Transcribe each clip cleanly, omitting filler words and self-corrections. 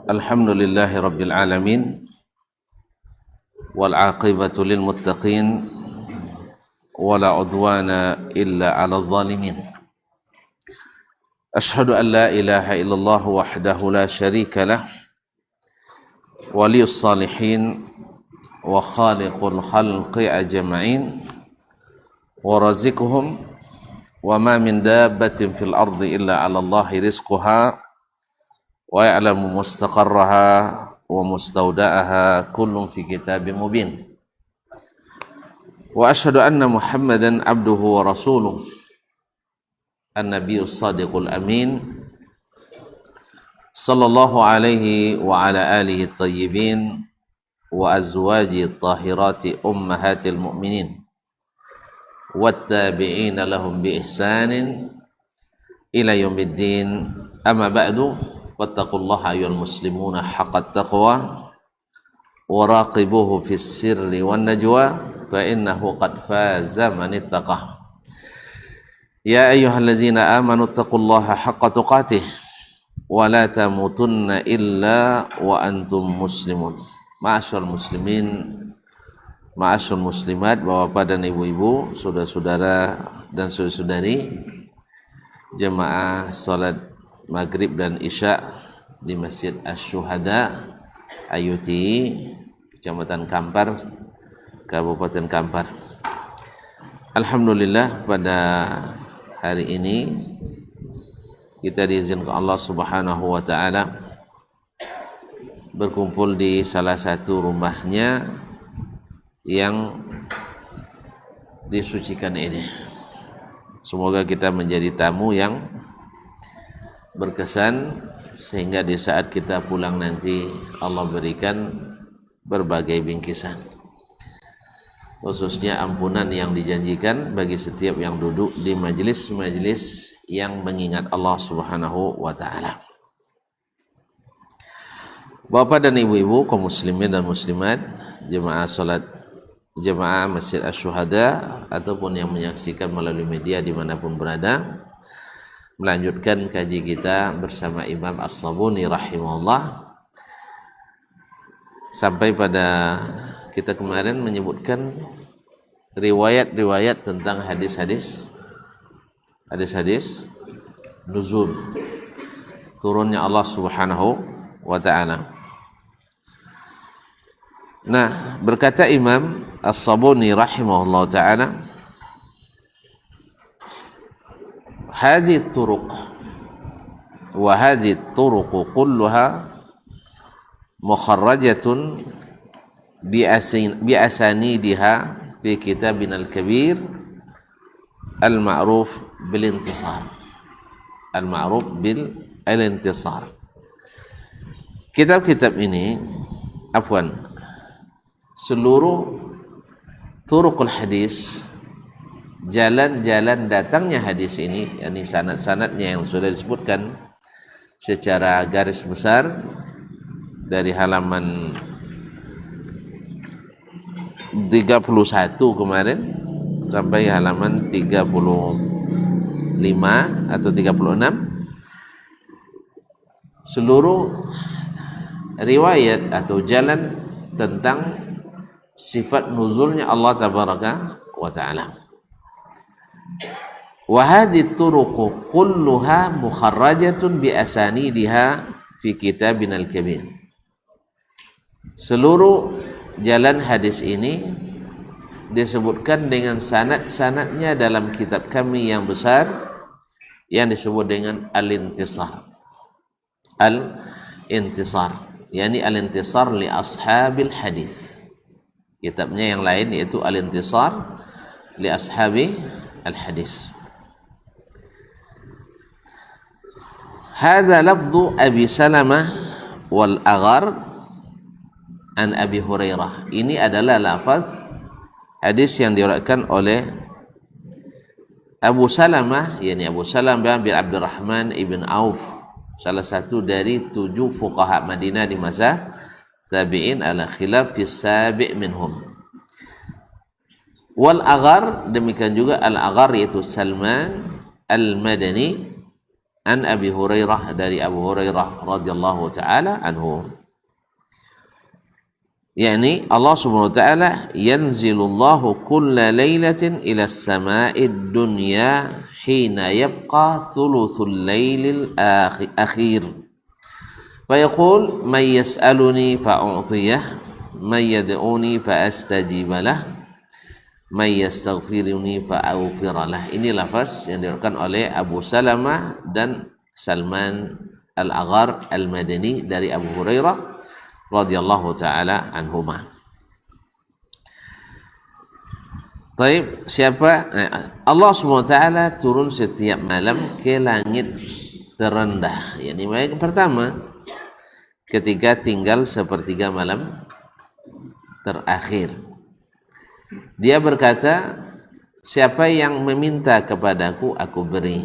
Alhamdulillahi Rabbil Alamin wal aqibatu lil muttaqin wala udwana illa 'alal zalimin. Ashhadu an la ilaha illallah wahdahu la syarika lah waliyus salihin wa khaliqul khalqi ajma'in wa razikuhum wa ma min dabbatin fil ardi illa 'ala Allahi rizquha wa ya'lamu mustaqarraha wa mustawda'aha kullun fi kitabim mubin. Wa asyhadu anna Muhammadan abduhu wa rasuluh an-nabiyyus shadiqul amin sallallahu alaihi wa ala alihi at-tayyibin wa azwajihi at-tahirati ummahatil mu'minin wattabi'ina lahum bi ihsanin ila yaumiddin. Amma ba'du, wattaqullaha ayyuhal muslimuna haqqat taqwa wa raqibuhu fis sirri wan najwa fa innahu qad faza man ittaqah. Ya ayyuhallazina amanu taqullaha haqqa tuqatih wa la tamutunna illa wa antum muslimun. Ma'asyiral muslimin, ma'asyiral muslimat, bapak dan ibu-ibu, saudara-saudara dan saudari-saudari jemaah salat Maghrib dan Isya di Masjid Asy-Syuhada Ayuti, Kecamatan Kampar, Kabupaten Kampar. Alhamdulillah, pada hari ini kita diizinkan Allah Subhanahu wa taala berkumpul di salah satu rumahnya yang disucikan ini. Semoga kita menjadi tamu yang berkesan sehingga di saat kita pulang nanti Allah berikan berbagai bingkisan, khususnya ampunan yang dijanjikan bagi setiap yang duduk di majelis-majelis yang mengingat Allah Subhanahu wa taala. Bapak dan ibu-ibu, kaum muslimin dan muslimat, jemaah Masjid Asy-Syuhada ataupun yang menyaksikan melalui media dimanapun berada, melanjutkan kaji kita bersama Imam As-Sabuni rahimahullah sampai pada kita kemarin menyebutkan riwayat-riwayat tentang hadis-hadis nuzul, turunnya Allah Subhanahu wa taala. Nah, berkata Imam As-Sabuni rahimahullah taala, hadhihi turuq wa hadhihi turuq kulluha mukharrajatun bi asanidiha fi kitabina al-kabir al-ma'ruf bil intisar. Kitab-kitab ini, seluruh turuqul hadis, jalan-jalan datangnya hadis ini, yakni sanad-sanadnya yang sudah disebutkan secara garis besar dari halaman 31 kemarin sampai halaman 35 atau 36, seluruh riwayat atau jalan tentang sifat nuzulnya Allah tabaraka wa ta'ala. Wa hadhihi turuq kulluha mukharrajatun bi asanidiha fi kitabina al-kabir. Seluruh jalan hadis ini disebutkan dengan sanad-sanadnya dalam kitab kami yang besar yang disebut dengan al-intisar. Al-intisar, yakni al-intisar li ashabil hadis. Kitabnya yang lain yaitu al-intisar li ashabi al-hadis. Hadza lafdhu Abi Salamah wal Aghar an Abi Hurairah. Ini adalah lafaz hadis yang diriwayatkan oleh Abu Salamah, yakni Abu Salamah bin Abdurrahman ibn Auf, salah satu dari 7 fuqaha Madinah di masa tabi'in ala khilaf fi sabi' minhum. Wal Aghar, demikian juga Al Aghar yaitu Salman Al Madani an Abi Hurairah, dari Abu Hurairah radhiyallahu taala anhu, yakni Allah Subhanahu wa taala yanzilullahu kulla lailatin ila as-sama'id dunya hina yabqa thuluthul lailil akhir fa yaqul man yas'aluni fa'u'tiyah man yad'uni fa'astajibalah man yastaghfiruni fa'aghfiralah. Ini lafaz yang diriwayatkan oleh Abu Salamah dan Salman Al-Aghar Al-Madani dari Abu Hurairah radhiyallahu taala anhuma. Taib, siapa? Allah Subhanahu wa taala turun setiap malam ke langit terendah. Yani yang pertama ketika tinggal sepertiga malam terakhir. Dia berkata, siapa yang meminta kepadaku, aku beri.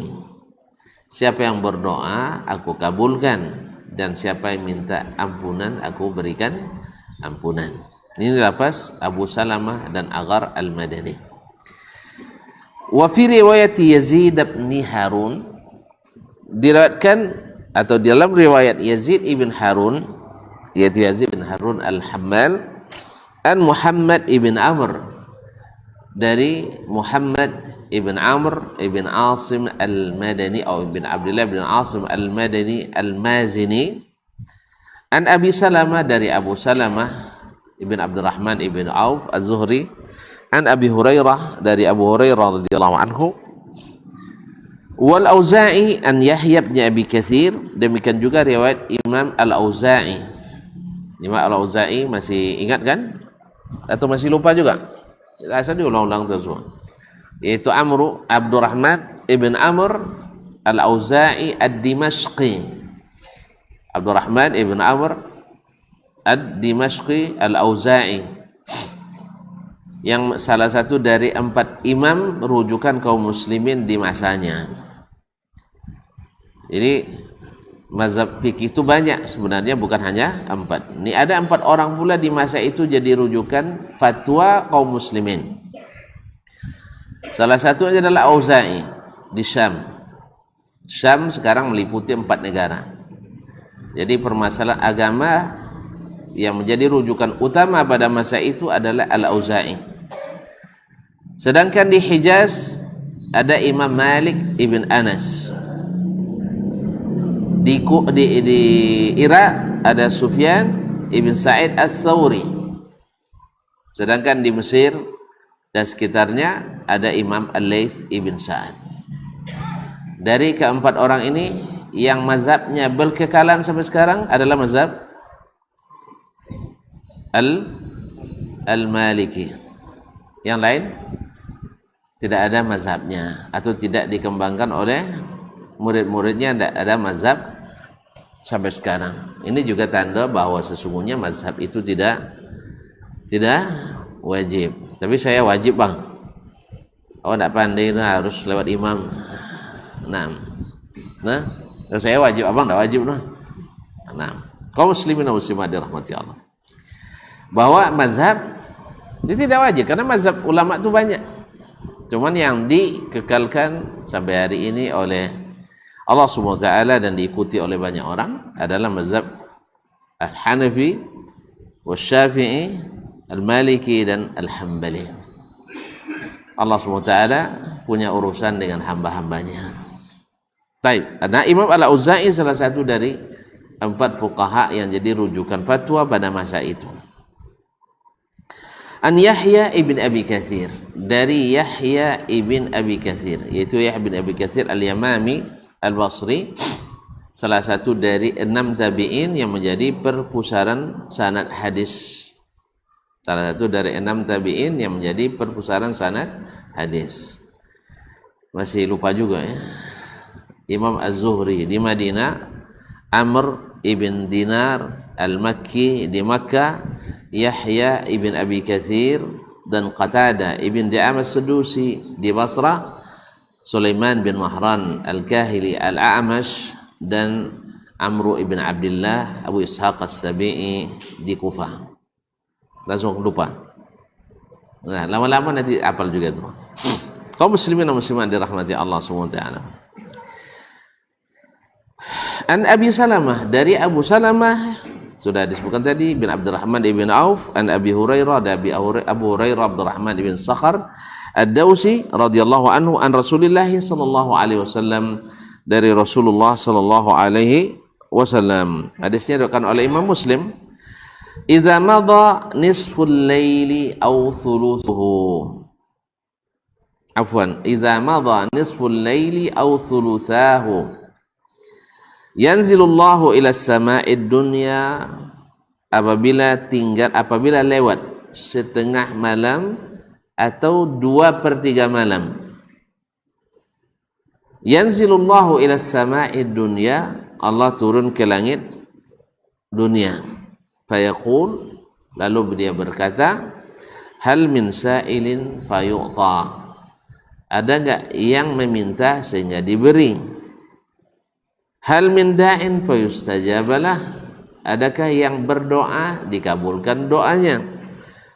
Siapa yang berdoa, aku kabulkan. Dan siapa yang minta ampunan, aku berikan ampunan. Ini lafaz Abu Salamah dan Aghar Al-Madani. Wa fi riwayat Yazid bin Harun, diriwayatkan atau dalam riwayat Yazid ibn Harun, yaitu Yazid bin Harun Al-Hammal, an Muhammad ibn Amr, dari Muhammad ibn Amr ibn Asim Al-Madani atau ibn Abdullah ibn Asim Al-Madani Al-Mazini, an Abi Salamah, dari Abu Salamah ibn Abdurrahman ibn Auf Az-Zuhri, an Abi Hurairah, dari Abu Hurairah radhiyallahu anhu, wal Auza'i an Yahya bin Abi Katsir. Demikian juga riwayat Imam Al-Auza'i. Imam Al-Auza'i masih ingat kan? Atau masih lupa juga? Asal diulang-ulang terus. Yaitu Abdurrahman ibn Amr Al-Auza'i Ad-Dimashqi. Abdurrahman ibn Amr Ad-Dimashqi Al-Auza'i, yang salah satu dari 4 imam rujukan kaum muslimin di masanya. Jadi mazhab fikih itu banyak sebenarnya, bukan hanya 4. Ini ada 4 orang pula di masa itu jadi rujukan fatwa kaum muslimin. Salah satunya adalah Auza'i di Syam. Syam sekarang meliputi 4 negara. Jadi permasalahan agama yang menjadi rujukan utama pada masa itu adalah Al-Auza'i. Sedangkan di Hijaz ada Imam Malik ibn Anas. Di Irak ada Sufyan ibn Sa'id Ats-Tsauri. Sedangkan di Mesir dan sekitarnya ada Imam Al-Laits ibn Sa'ad. Dari keempat orang ini, yang mazhabnya berkekalan sampai sekarang adalah mazhab Al-Maliki. Yang lain tidak ada mazhabnya atau tidak dikembangkan oleh murid-muridnya, tidak ada mazhab sampai sekarang. Ini juga tanda bahwa sesungguhnya mazhab itu tidak wajib. Tapi saya wajib, bang. Oh, tidak pandai, harus lewat imam. Nah, saya wajib, abang tidak wajib. Nah, kaum muslimin dan muslimat dirahmati Allah, bahwa mazhab itu tidak wajib karena mazhab ulama itu banyak. Cuman yang dikekalkan sampai hari ini oleh Allah Subhanahu wa taala dan diikuti oleh banyak orang adalah mazhab Al-Hanafi, Wasy-Syafi'i, Al-Maliki dan Al-Hambali. Allah Subhanahu wa taala punya urusan dengan hamba-hambanya. Baik, nah Imam Al-Auza'i salah satu dari 4 fuqaha yang jadi rujukan fatwa pada masa itu. An Yahya ibn Abi Katsir, dari Yahya ibn Abi Katsir, yaitu Yahya ibn Abi Katsir Al-Yamami Al-Basri, salah satu dari 6 tabi'in yang menjadi perpusaran sanad hadis. Salah satu dari 6 tabi'in yang menjadi perpusaran sanad hadis. Masih lupa juga ya. Imam Az-Zuhri di Madinah, Amr ibn Dinar Al-Makki di Makkah, Yahya ibn Abi Katsir dan Qatadah ibn Di'am As-Sadusi di Basrah, Sulaiman bin Mahran Al-Kahili Al-A'mash dan Amru ibn Abdullah Abu Ishaq As-Sabi'i di Kufah. Langsung lupa. Nah, lama-lama nanti apal juga itu. Kaum muslimin dan muslimat dirahmati Allah Subhanahu wa taala. An Abi Salamah, dari Abu Salamah sudah disebutkan tadi, bin Abdurrahman ibn Auf, an Abi Hurairah, dari Abu Hurairah Abdurrahman ibn Sakhar Ad-Dawsi radhiyallahu anhu, an Rasulillah sallallahu alaihi wasallam, dari Rasulullah sallallahu alaihi wasallam. Hadisnya diriwayatkan oleh Imam Muslim. Idza madha nisful laili aw thuluthuhu. Afwan, idza madha nisful laili aw thuluthahu. Yanzilullahu ila sama'id dunya, apabila lewat setengah malam atau 2/3 malam. Yanzilullahu ila sama'id dunya, Allah turun ke langit dunia. Fayaqul, lalu dia berkata, hal min sa'ilin fayu'ta, ada enggak yang meminta sehingga diberi? Hal min da'in fayustajabalah, adakah yang berdoa dikabulkan doanya?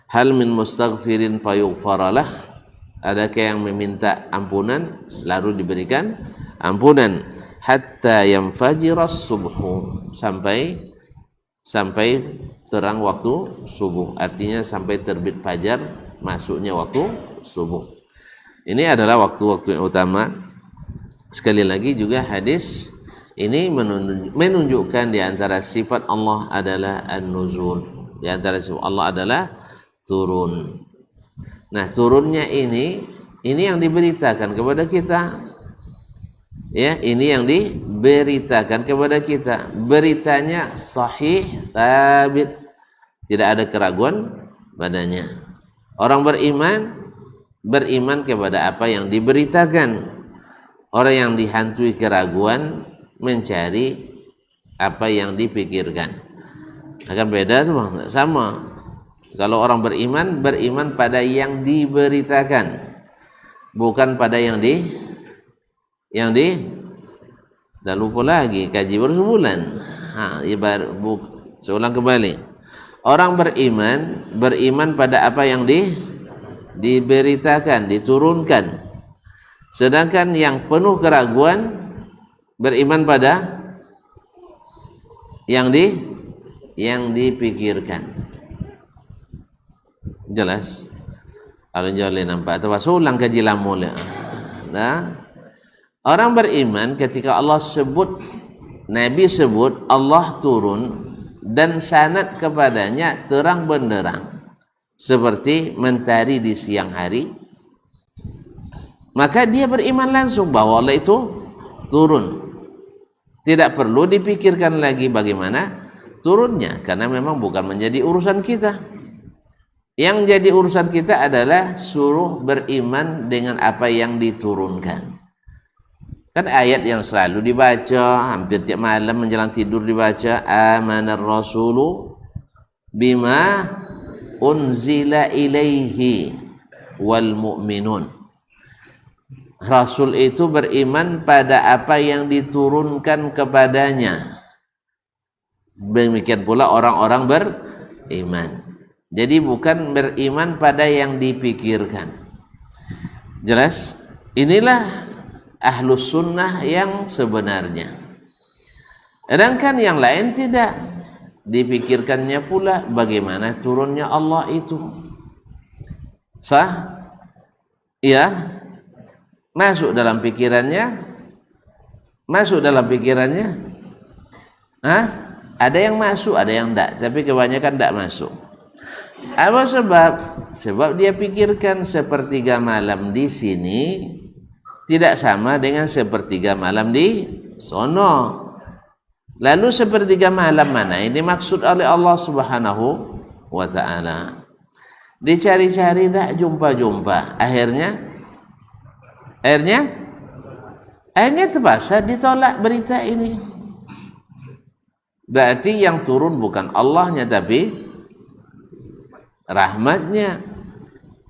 Hal min mustaghfirin fayughfaralah, adakah yang meminta ampunan lalu diberikan ampunan? Hatta yanfajiras subhu, sampai terang waktu subuh, artinya sampai terbit fajar, masuknya waktu subuh. Ini adalah waktu-waktu yang utama. Sekali lagi juga hadis ini menunjukkan di antara sifat Allah adalah an-nuzul, di antara sifat Allah adalah turun. Nah, turunnya ini yang diberitakan kepada kita. Ya, ini yang diberitakan kepada kita. Beritanya sahih, sabit, tidak ada keraguan padanya. Orang beriman kepada apa yang diberitakan. Orang yang dihantui keraguan mencari apa yang dipikirkan. Akan beda tuh Bang, sama. Kalau orang beriman pada yang diberitakan, bukan pada yang dah lupa lagi, kaji baru sebulan. Saya ulang kembali. Orang beriman pada apa yang diberitakan, diturunkan. Sedangkan yang penuh keraguan beriman pada yang dipikirkan. Jelas? Kalau jolin nampak atau ulang kaji lamul. Nah, orang beriman ketika Allah sebut, Nabi sebut, Allah turun dan sanad kepadanya terang benderang seperti mentari di siang hari, maka dia beriman langsung bahwa Allah itu turun. Tidak perlu dipikirkan lagi bagaimana turunnya, karena memang bukan menjadi urusan kita. Yang jadi urusan kita adalah suruh beriman dengan apa yang diturunkan. Kan ayat yang selalu dibaca, hampir tiap malam menjelang tidur dibaca, amanar rasulu bima unzila ilaihi wal mu'minun. Rasul itu beriman pada apa yang diturunkan kepadanya. Demikian pula orang-orang beriman. Jadi bukan beriman pada yang dipikirkan. Jelas? Inilah ahlus sunnah yang sebenarnya. Sedangkan yang lain tidak. Dipikirkannya pula bagaimana turunnya Allah itu. Sah? Ya. Masuk dalam pikirannya? Ada yang masuk, ada yang tidak, tapi kebanyakan tidak masuk. Apa sebab? Sebab dia pikirkan sepertiga malam di sini tidak sama dengan sepertiga malam di sono. Lalu sepertiga malam mana yang dimaksud oleh Allah Subhanahu wa ta'ala? Dicari-cari tidak jumpa-jumpa. Akhirnya terpaksa ditolak berita ini. Berarti yang turun bukan Allahnya tapi rahmatnya.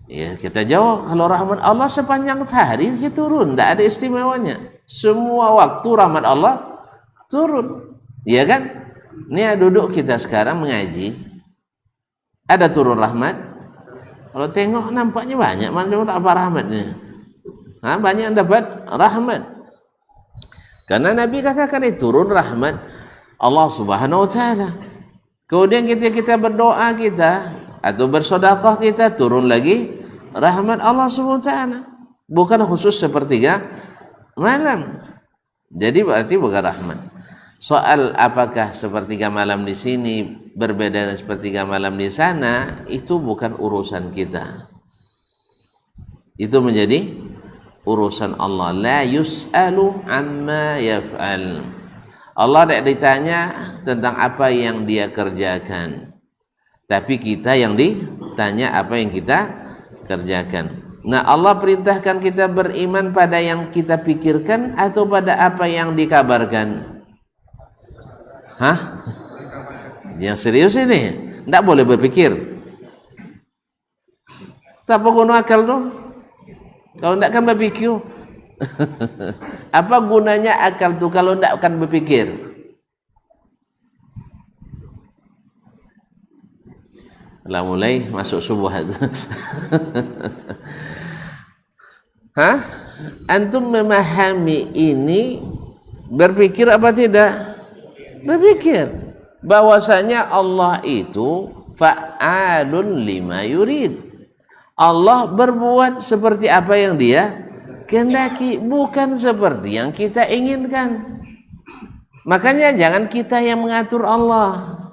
Ya, kita jawab, kalau rahmat Allah sepanjang hari dia turun, tidak ada istimewanya. Semua waktu rahmat Allah turun. Iya kan? Ini duduk kita sekarang mengaji, ada turun rahmat. Kalau tengok nampaknya banyak, mana apa rahmatnya? Banyak yang dapat rahmat. Karena Nabi katakan itu turun rahmat Allah Subhanahu wa taala. Kemudian kita berdoa kita atau bersedekah kita turun lagi rahmat Allah Subhanahu wa taala. Bukan khusus sepertiga malam. Jadi berarti bukan rahmat. Soal apakah sepertiga malam di sini berbeda dengan sepertiga malam di sana, itu bukan urusan kita. Itu menjadi urusan Allah. La yus'alu amma yaf'al. Allah tidak ditanya tentang apa yang dia kerjakan, tapi kita yang ditanya apa yang kita kerjakan. Nah, Allah perintahkan kita beriman pada yang kita pikirkan atau pada apa yang dikabarkan? Hah? Yang serius ini, tidak boleh berpikir. Tak guna akal tuh. Kalau tidak kan berpikir. Apa gunanya akal tuh kalau tidak akan berpikir? Lah mulai masuk subuhat. Hah? Antum memahami ini berpikir apa tidak? Berpikir bahwasanya Allah itu fa'alun lima yurid. Allah berbuat seperti apa yang dia kehendaki, bukan seperti yang kita inginkan. Makanya jangan kita yang mengatur Allah.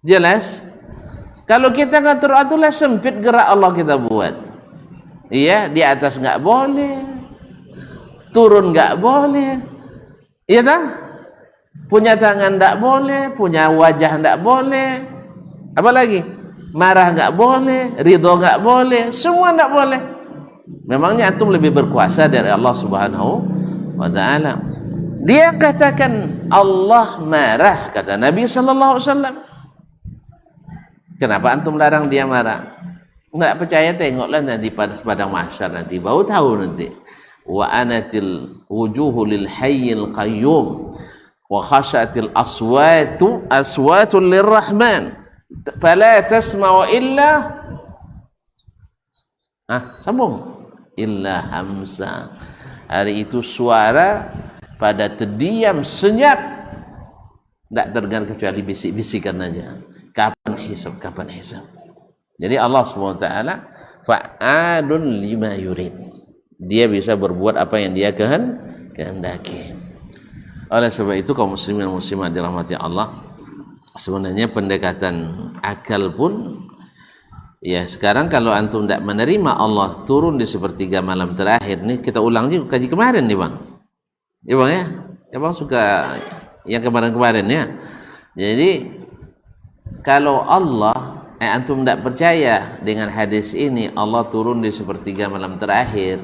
Jelas? Kalau kita ngatur atulah sempit gerak Allah kita buat. Iya, di atas nggak boleh, turun nggak boleh, iya tak? Punya tangan tidak boleh, punya wajah tidak boleh, apa lagi? Marah nggak boleh, ridho nggak boleh, semua tidak boleh. Memangnya antum lebih berkuasa dari Allah Subhanahu wa taala? Dia katakan Allah marah, kata Nabi sallallahu alaihi wasallam. Kenapa antum larang dia marah? Enggak percaya, tengoklah nanti pada padang mahsyar nanti, baru tahu nanti. Wa anatil wujuhu lil hayyil qayyum wa khashatil aswatu lirrahman fala tasma'u illa sambung illa hamsa. Hari itu suara pada terdiam senyap, tidak terdengar kecuali bisik-bisikan aja. Kapan hisab, kapan hisab. Jadi Allah SWT fa'alun lima yurid. Dia bisa berbuat apa yang dia kehendaki. Oleh sebab itu kaum muslimin dan muslimat dirahmati Allah, sebenarnya pendekatan akal pun ya, sekarang kalau antum tidak menerima Allah turun di sepertiga malam terakhir, nih kita ulang juga kaji kemarin nih bang, ya bang ya, ya bang suka yang kemarin-kemarin ya. Jadi kalau Allah antum tidak percaya dengan hadis ini Allah turun di sepertiga malam terakhir,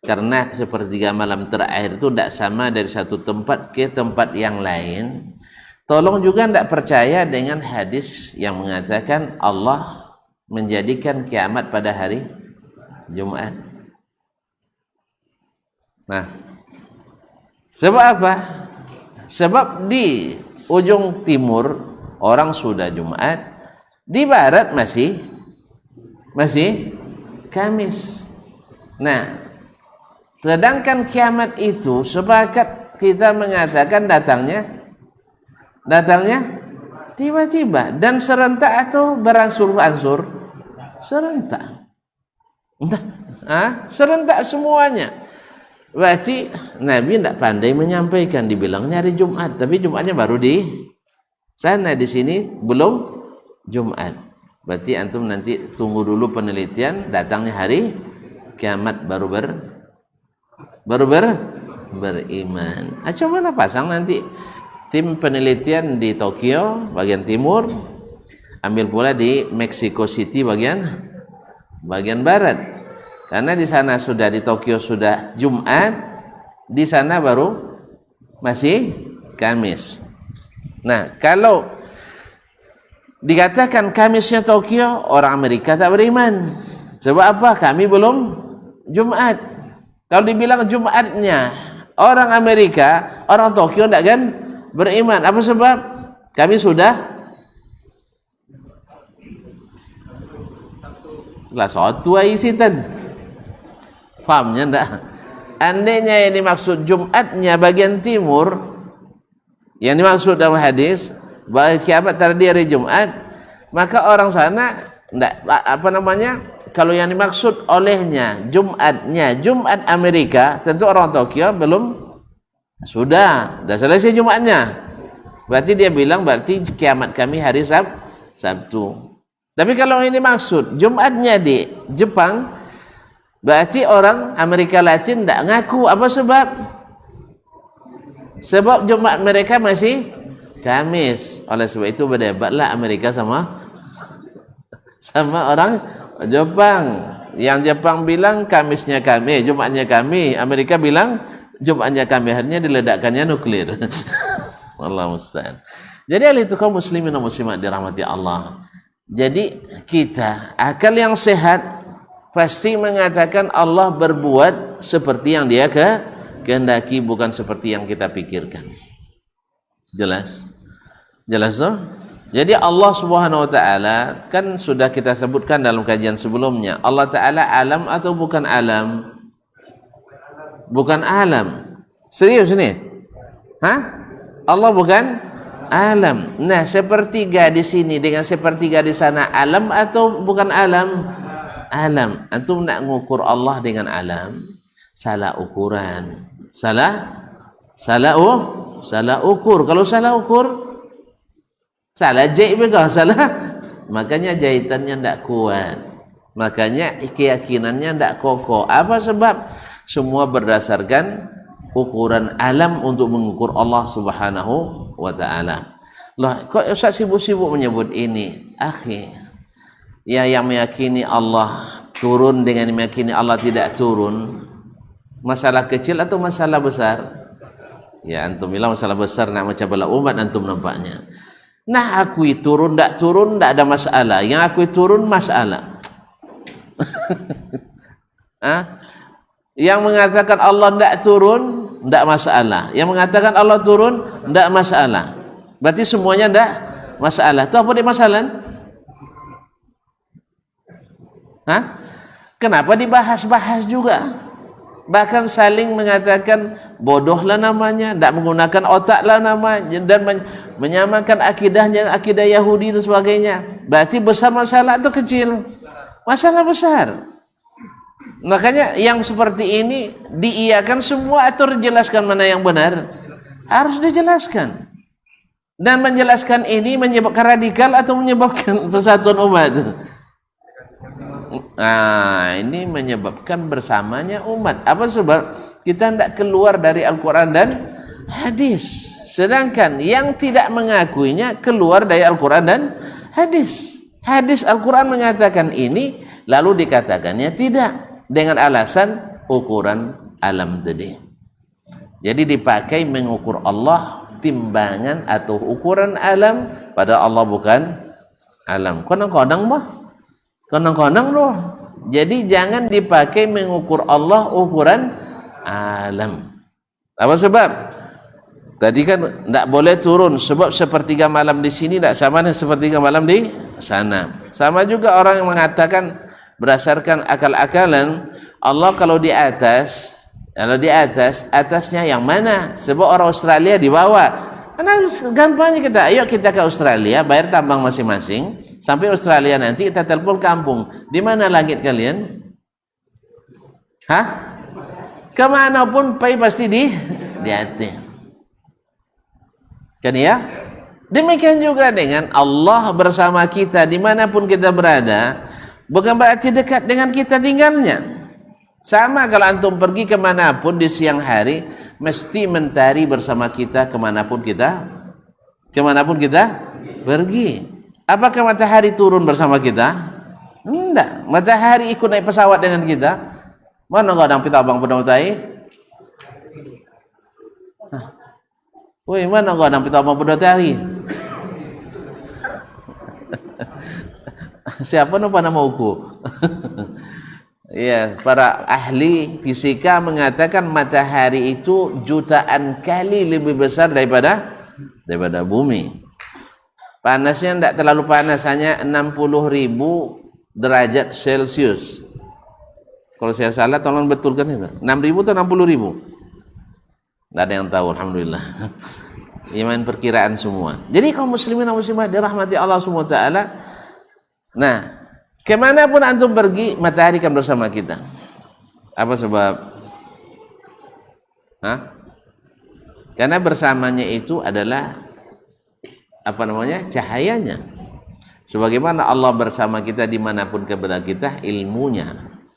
karena sepertiga malam terakhir itu tidak sama dari satu tempat ke tempat yang lain. Tolong juga tidak percaya dengan hadis yang mengatakan Allah menjadikan kiamat pada hari Jumat. Nah, sebab apa? Sebab di ujung timur orang sudah Jumat, di barat masih Kamis. Nah, sedangkan kiamat itu sepakat kita mengatakan datangnya tiba-tiba dan serentak atau berangsur-angsur? Serentak. Serentak semuanya. Berarti Nabi tidak pandai menyampaikan, dibilangnya hari Jumat, tapi Jumatnya baru di sana, di sini belum Jumat. Berarti antum nanti tunggu dulu penelitian, datangnya hari kiamat baru beriman. Cobalah pasang nanti tim penelitian di Tokyo bagian timur, ambil pula di Mexico City bagian barat. Karena di sana sudah, di Tokyo sudah Jumat, di sana baru masih Kamis. Nah, kalau dikatakan Kamisnya Tokyo, orang Amerika tak beriman. Sebab apa? Kami belum Jumat. Kalau dibilang Jumatnya orang Amerika, orang Tokyo tidak kan beriman. Apa sebab? Kami sudah lah satu isitan. Fahamnya enggak? andainya yang dimaksud Jumatnya bagian timur, yang dimaksud dalam hadis bahwa kiamat tadi hari Jumat, maka orang sana enggak, kalau yang dimaksud olehnya Jumat Amerika, tentu orang Tokyo belum sudah selesai Jumatnya. Berarti dia bilang berarti kiamat kami hari Sabtu. Tapi kalau ini maksud Jumatnya di Jepang, berarti orang Amerika Latin tidak ngaku. Apa sebab? Sebab Jumat mereka masih Kamis. Oleh sebab itu berdebatlah Amerika sama orang Jepang. Yang Jepang bilang Kamisnya kami, Jumatnya kami. Amerika bilang Jumatnya kami, akhirnya diledakkannya nuklir. Wallahu musta'an. Jadi hal itu kaum muslimin dan muslimat dirahmati Allah. Jadi kita akal yang sehat pasti mengatakan Allah berbuat seperti yang dia kehendaki, bukan seperti yang kita pikirkan. Jelas toh? Jadi Allah Subhanahu wa taala kan sudah kita sebutkan dalam kajian sebelumnya, Allah taala alam atau bukan alam? Bukan alam. Serius ini? Allah bukan alam. Nah, sepertiga di sini dengan sepertiga di sana alam atau bukan alam? Alam. Antum nak ngukur Allah dengan alam, salah ukuran. Salah ukur. Kalau salah ukur, salah jahit juga, makanya jahitannya tidak kuat, makanya keyakinannya tidak kokoh. Apa sebab? Semua berdasarkan ukuran alam untuk mengukur Allah Subhanahu wa ta'ala. Lah, kok Ustaz sibuk-sibuk menyebut ini? Akhi, ya yang meyakini Allah turun dengan meyakini Allah tidak turun, masalah kecil atau masalah besar? Ya, antum bilang masalah besar, nak macam bala umat antum nampaknya. Nah, akui turun tak ada masalah. Yang akui turun masalah. Yang mengatakan Allah tidak turun tidak masalah. Yang mengatakan Allah turun tidak masalah. Berarti semuanya tidak masalah. Itu apa dia masalah? Kenapa dibahas-bahas juga? Bahkan saling mengatakan bodohlah namanya, tidak menggunakan otaklah namanya, dan menyamakan akidahnya akidah Yahudi dan sebagainya. Berarti besar masalah atau kecil? Masalah besar. Makanya yang seperti ini diiyakan semua atau dijelaskan mana yang benar? Harus dijelaskan. Dan menjelaskan ini menyebabkan radikal atau menyebabkan persatuan umat? Nah, ini menyebabkan bersamanya umat. Apa sebab? Kita tidak keluar dari Al-Quran dan hadis. Sedangkan yang tidak mengakuinya keluar dari Al-Quran dan hadis. Hadis Al-Quran mengatakan ini, lalu dikatakannya tidak, dengan alasan ukuran alam tadi. Jadi dipakai mengukur Allah timbangan atau ukuran alam, pada Allah bukan alam. Kadang-kadang loh. Jadi jangan dipakai mengukur Allah ukuran alam. Apa sebab? Tadi kan tidak boleh turun, sebab sepertiga malam di sini tidak sama dengan sepertiga malam di sana. Sama juga orang yang mengatakan berdasarkan akal-akalan, Allah kalau di atas, atasnya yang mana? Sebab orang Australia di bawah. Karena gampangnya ayo kita ke Australia, bayar tambang masing-masing, sampai Australia nanti kita telepon kampung. Di mana langit kalian? Kemanapun pasti di atas. Kan ya? Demikian juga dengan Allah bersama kita dimanapun kita berada, bukan berarti dekat dengan kita tinggalnya. Sama kalau antum pergi kemanapun di siang hari, mesti mentari bersama kita kemanapun kita pergi. Apakah matahari turun bersama kita? Enggak. Matahari ikut naik pesawat dengan kita. Mana kau dampit abang pedang utai? Woi, mana kau dampit abang pedang utai? Siapa nama uku? Ya, para ahli fisika mengatakan matahari itu jutaan kali lebih besar daripada bumi. Panasnya tidak terlalu panas, hanya 60.000 derajat Celcius. Kalau saya salah tolong betulkan itu. 6.000 atau 60.000? Nggak ada yang tahu, alhamdulillah. Iman perkiraan semua. Jadi kaum muslimin dan muslimat dirahmati Allah Subhanahu wa taala. Nah, kemanapun antum pergi, matahari akan bersama kita. Apa sebab? Hah? Karena bersamanya itu adalah apa namanya? Cahayanya. Sebagaimana Allah bersama kita dimanapun kepada kita, ilmunya,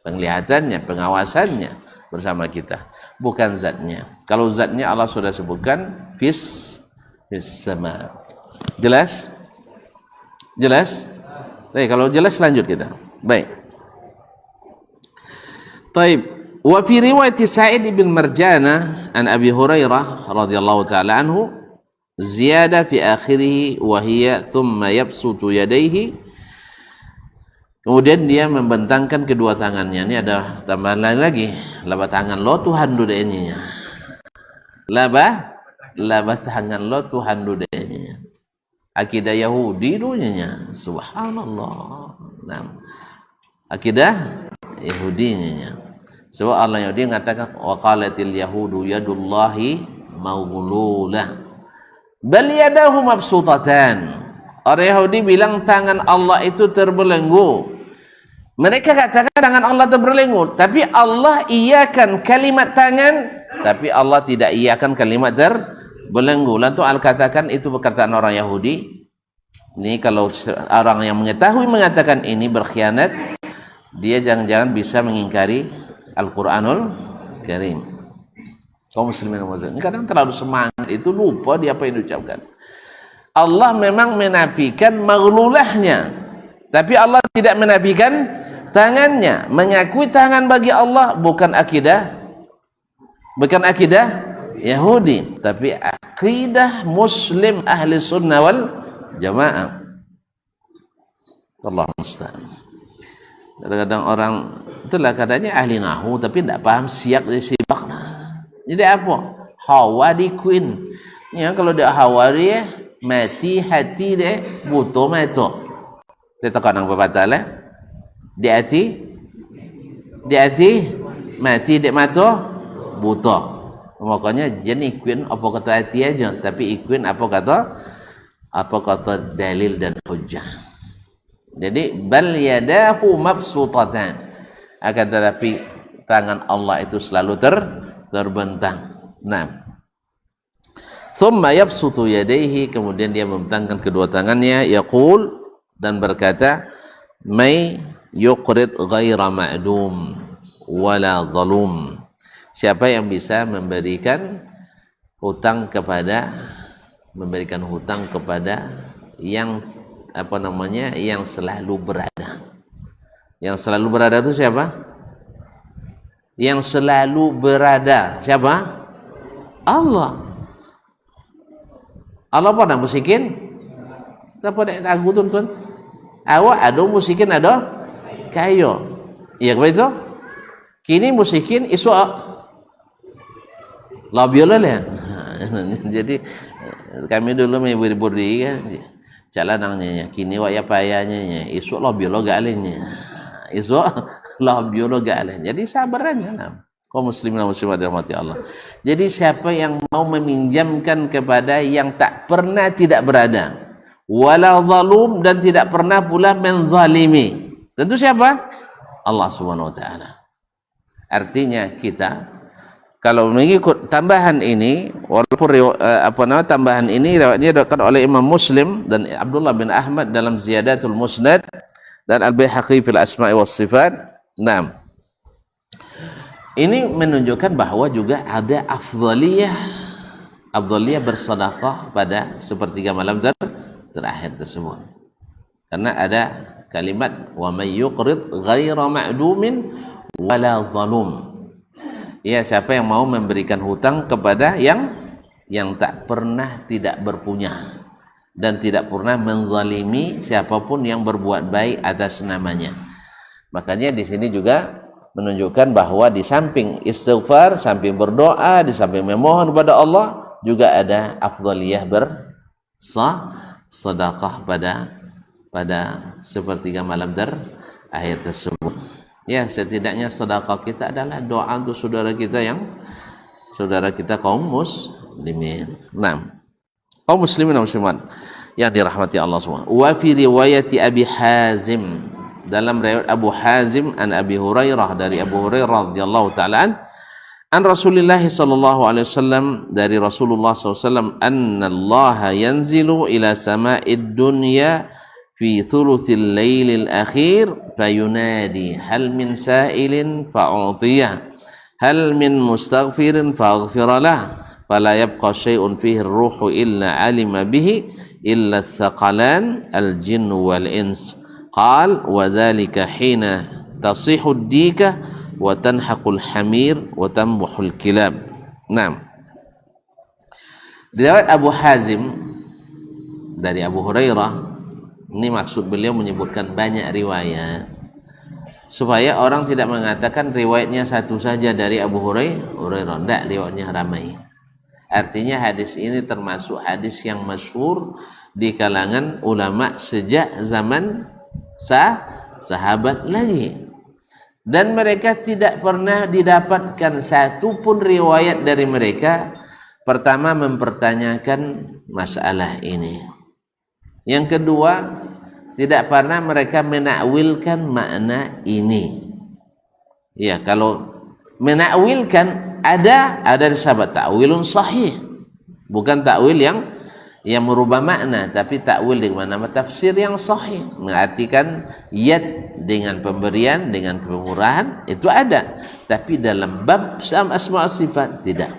penglihatannya, pengawasannya bersama kita, bukan zatnya. Kalau zatnya Allah sudah sebutkan fis sama. Jelas? Jelas? Baik, kalau jelas lanjut kita. Baik. Taib. Wa fi riwayat Sa'id bin Marjana an Abi Hurairah radhiyallahu taala anhu ziyada fi akhirih wa hiya thumma yabsutu yadayhi. Kemudian dia membentangkan kedua tangannya. Ini ada tambahan lain lagi. Laba tangan lo Tuhan dudenya. Laba tangan lo Tuhan dudenya. Akidah Yahudi dunyanya. Subhanallah. Nah, akidah Yahudinya. Sebab Allah Yahudi mengatakan wa qalatil yahudu yadullahi maghlulah. Bal yadahu mabsutatan. Orang Yahudi bilang tangan Allah itu terbelenggu. Mereka katakan tangan Allah terbelenggu, tapi Allah iyakan kalimat tangan, tapi Allah tidak iyakan kalimat terbelenggu. Lalu Al-katakan itu perkataan orang Yahudi. Ini kalau orang yang mengetahui mengatakan ini berkhianat, dia jangan-jangan bisa mengingkari Al-Quranul Karim. Kaum muslimin dan muslimat, kadang terlalu semangat itu lupa dia apa yang diucapkan. Allah memang menafikan maghlulahnya, tapi Allah tidak menafikan tangannya. Mengakui tangan bagi Allah bukan akidah Yahudi, tapi akidah Muslim ahli sunnah wal jamaah. Allah musta'an. Kadang-kadang orang itulah katanya ahli nahu tapi tidak paham siyak dari sibak. Jadi apa? Hawa di queen. Ya, kalau dia hawa dia mati hati dia buto mato. Dia tekan apa batal di hati mati dia mato buto. Makanya jenis queen apa kata hati aja, tapi ikuin apa kata dalil dan hujjah. Jadi bal yadahu mabsutatan, akan tetapi tangan Allah itu selalu terbentang. Nah, thumma yabsutu yadayhi, kemudian dia membentangkan kedua tangannya, yaqul, dan berkata, may yuqrid ghaira ma'dum wala zalum. Siapa yang bisa memberikan hutang kepada yang apa namanya, yang selalu berada. Yang selalu berada itu siapa? Yang selalu berada siapa? Allah. Allah pada musikin? Siapa dah aku tuntun? Awak ada musikin ada kayo. Iya begitu? Kini musikin isu labiola lah. Jadi kami dulu memberi kan. Cala nangnya kini wa ya payanya isu lo biologa alenya isu lo biologa alenya. Jadi sabarannya kaum muslimin dan muslimat dirahmati Allah. Jadi siapa yang mau meminjamkan kepada yang tak pernah tidak berada, wala zalum, dan tidak pernah pula menzalimi, tentu siapa? Allah Subhanahu wa taala. Artinya kita kalau mengikut tambahan ini, walaupun tambahan ini riwayatnya diriwayatkan oleh Imam Muslim dan Abdullah bin Ahmad dalam Ziyadatul Musnad dan Al-Baihaqi fil Asma'i was Sifat. Nah, ini menunjukkan bahwa juga ada afdhaliyah bersedekah pada sepertiga malam terakhir tersebut. Karena ada kalimat wa may yuqrid ghaira ma'dumin wala zalum. Ya, siapa yang mau memberikan hutang kepada yang tak pernah tidak berpunya dan tidak pernah menzalimi siapapun yang berbuat baik atas namanya. Makanya di sini juga menunjukkan bahwa di samping istighfar, samping berdoa, di samping memohon kepada Allah, juga ada afdhaliyah bersedekah pada sepertiga malam terakhir tersebut. Ya, setidaknya sedekah kita adalah doa untuk saudara kita kaum muslimin. Nah, kaum muslimin dan muslimat yang dirahmati Allah semua. Wa fi riwayati Abi Hazim, dalam riwayat Abu Hazim an Abi Hurairah, dari Abu Hurairah radhiyallahu taala an Rasulullah sallallahu alaihi wasallam, dari Rasulullah SAW, anna Allah yanzilu ila sama'id dunya fi thuluthil lailil akhir fayunadi hal min sa'ilin fa'utiyah hal min mustaghfirin faghfira lah fala yabqa syai'un fihi ar-ruhu illa alima bihi illa ath-thaqalan al-jinn wal ins qal wa dhalika hina tasihu ad-dika wa tanhaqul hamir wa tambuhul kilab. Naam. Riwayat Abu Hazim dari Abu Hurairah, ini maksud beliau menyebutkan banyak riwayat supaya orang tidak mengatakan riwayatnya satu saja dari Abu Hurairah. Tidak, riwayatnya ramai. Artinya hadis ini termasuk hadis yang masyhur di kalangan ulama sejak zaman sahabat lagi, dan mereka tidak pernah didapatkan satu pun riwayat dari mereka pertama mempertanyakan masalah ini. Yang kedua, tidak pernah mereka menakwilkan makna ini. Ya, kalau menakwilkan ada sahabat takwilun sahih, bukan takwil yang merubah makna, tapi takwil dengan nama tafsir yang sahih, mengartikan yad dengan pemberian, dengan kemurahan, itu ada. Tapi dalam bab asma sifat tidak.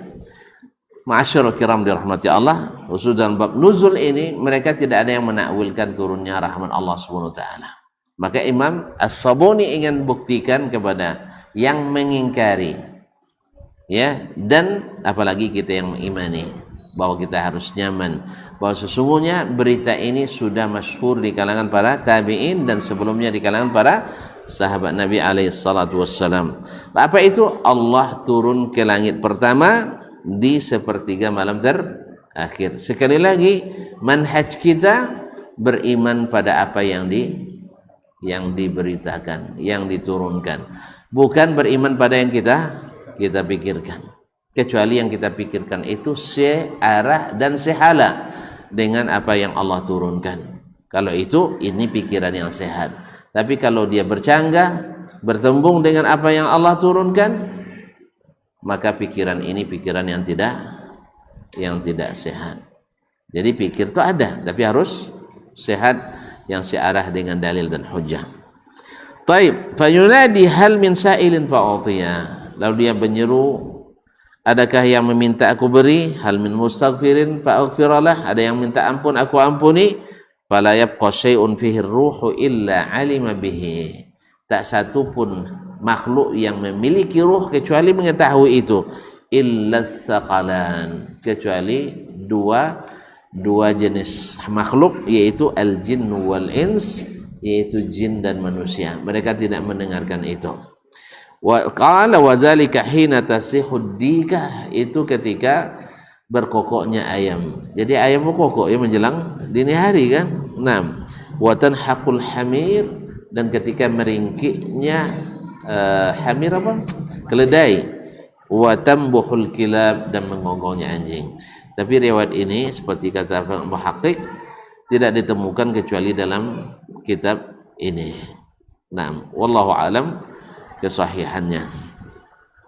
Ma'asyiral kiram dirahmati Allah, khusus dalam bab nuzul ini mereka tidak ada yang menakwilkan turunnya rahmat Allah Subhanahu wa taala. Maka Imam As-Sabuni ingin buktikan kepada yang mengingkari, ya, dan apalagi kita yang mengimani, bahwa kita harus nyaman bahwa sesungguhnya berita ini sudah masyhur di kalangan para tabi'in dan sebelumnya di kalangan para sahabat Nabi alaihi salatu wassalam. Apa itu? Allah turun ke langit pertama di sepertiga malam terakhir. Sekali lagi, manhaj kita beriman pada apa yang diberitakan, yang diturunkan, bukan beriman pada yang kita pikirkan, kecuali yang kita pikirkan itu searah dan sehala dengan apa yang Allah turunkan. Kalau itu, ini pikiran yang sehat. Tapi kalau dia bercanggah, bertembung dengan apa yang Allah turunkan, maka pikiran ini pikiran yang tidak sehat. Jadi pikir itu ada, tapi harus sehat, yang searah dengan dalil dan hujjah. Taib, fayunadi hal min sa'ilin fa'utiyah. Lalu dia menyeru, adakah yang meminta aku beri? Hal min mustaghfirin fa'aghfiralah. Ada yang minta ampun, aku ampuni. Fala yabqa syai'un fihi ruhu illa alima bihi. Tak satu pun makhluk yang memiliki ruh kecuali mengetahui itu. Illa thaqalan, kecuali dua jenis makhluk, yaitu al-jinn wal ins, yaitu jin dan manusia. Mereka tidak mendengarkan itu. Wa qala wa dzalika hina tasihud dika, itu ketika berkokoknya ayam. Jadi ayam berkokok ya menjelang dini hari kan. Naam. Wa tanhaqul hamir, dan ketika meringkiknya hamir apa? Keledai. Wa tambuhul kilab, dan mengonggongnya anjing. Tapi riwayat ini seperti kata muhaqqiq tidak ditemukan kecuali dalam kitab ini. Naam, wallahu alam kesahihannya.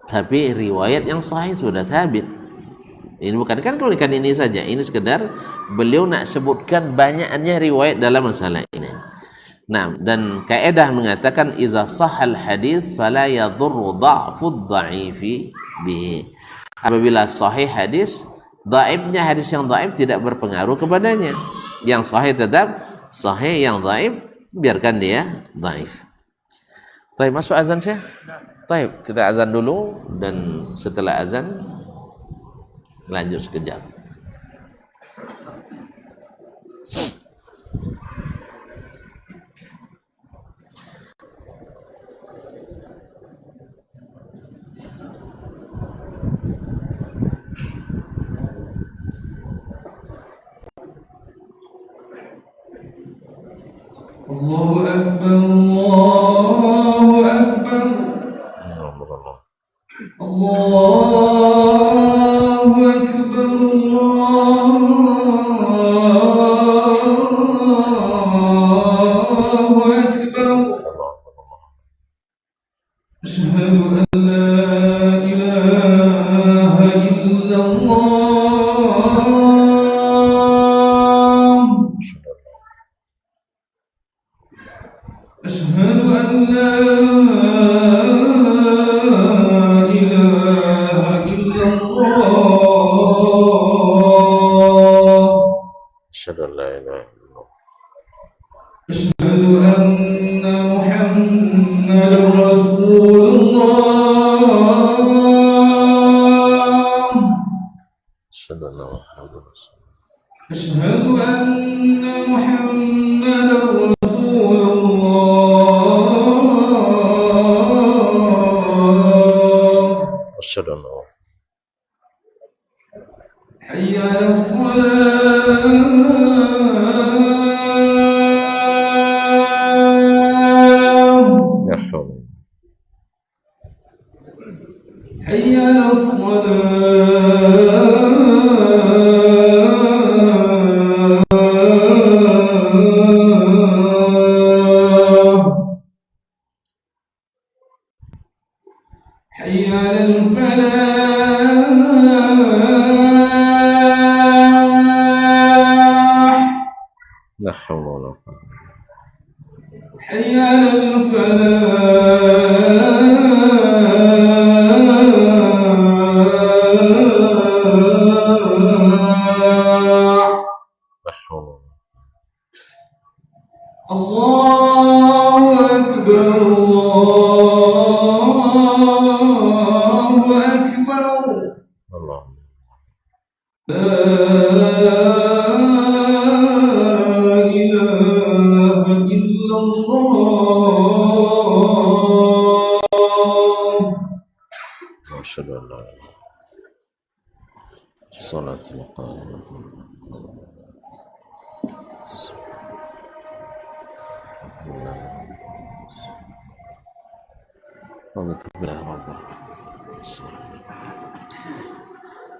Tapi riwayat yang sahih sudah sabit. Ini bukan kan kulikan ini saja. Ini sekedar beliau nak sebutkan banyaknya riwayat dalam masalah ini. Nah, dan kaidah mengatakan iza sahal hadis fala yadhurru dha'fud dha'ifi bihi. Apabila sahih hadis, dhaifnya hadis yang dhaif tidak berpengaruh kepadanya. Yang sahih tetap sahih, yang dhaif biarkan dia dhaif. Baik, masuk azan Syekh? Baik, kita azan dulu, dan setelah azan lanjut sekejap. Allahu Akbar, Allahu Akbar.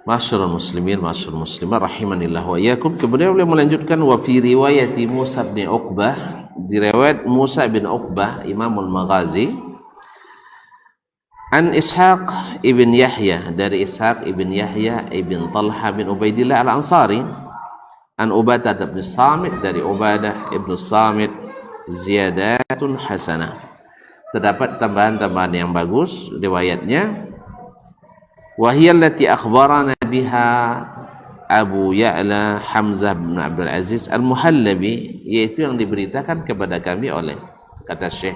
Masyarul muslimin, masyarul muslimat rahimanillah wa iyyakum. Kemudian beliau melanjutkan wa fi riwayati Musa bin Uqbah, di riwayat Musa bin Uqbah Imamul Maghazi, an Ishaq ibn Yahya, dari Ishaq ibn Yahya ibn Talha bin Ubaidillah al-Ansari, an Ubadah bin Samit, dari Ubadah ibn Samit, ziyadatun hasanah, terdapat tambahan-tambahan yang bagus riwayatnya. Wahiyya allati akhbarana biha Abu Ya'la Hamzah bin Abdul Aziz Al-Muhallabi, yaitu yang diberitakan kepada kami oleh, kata Syekh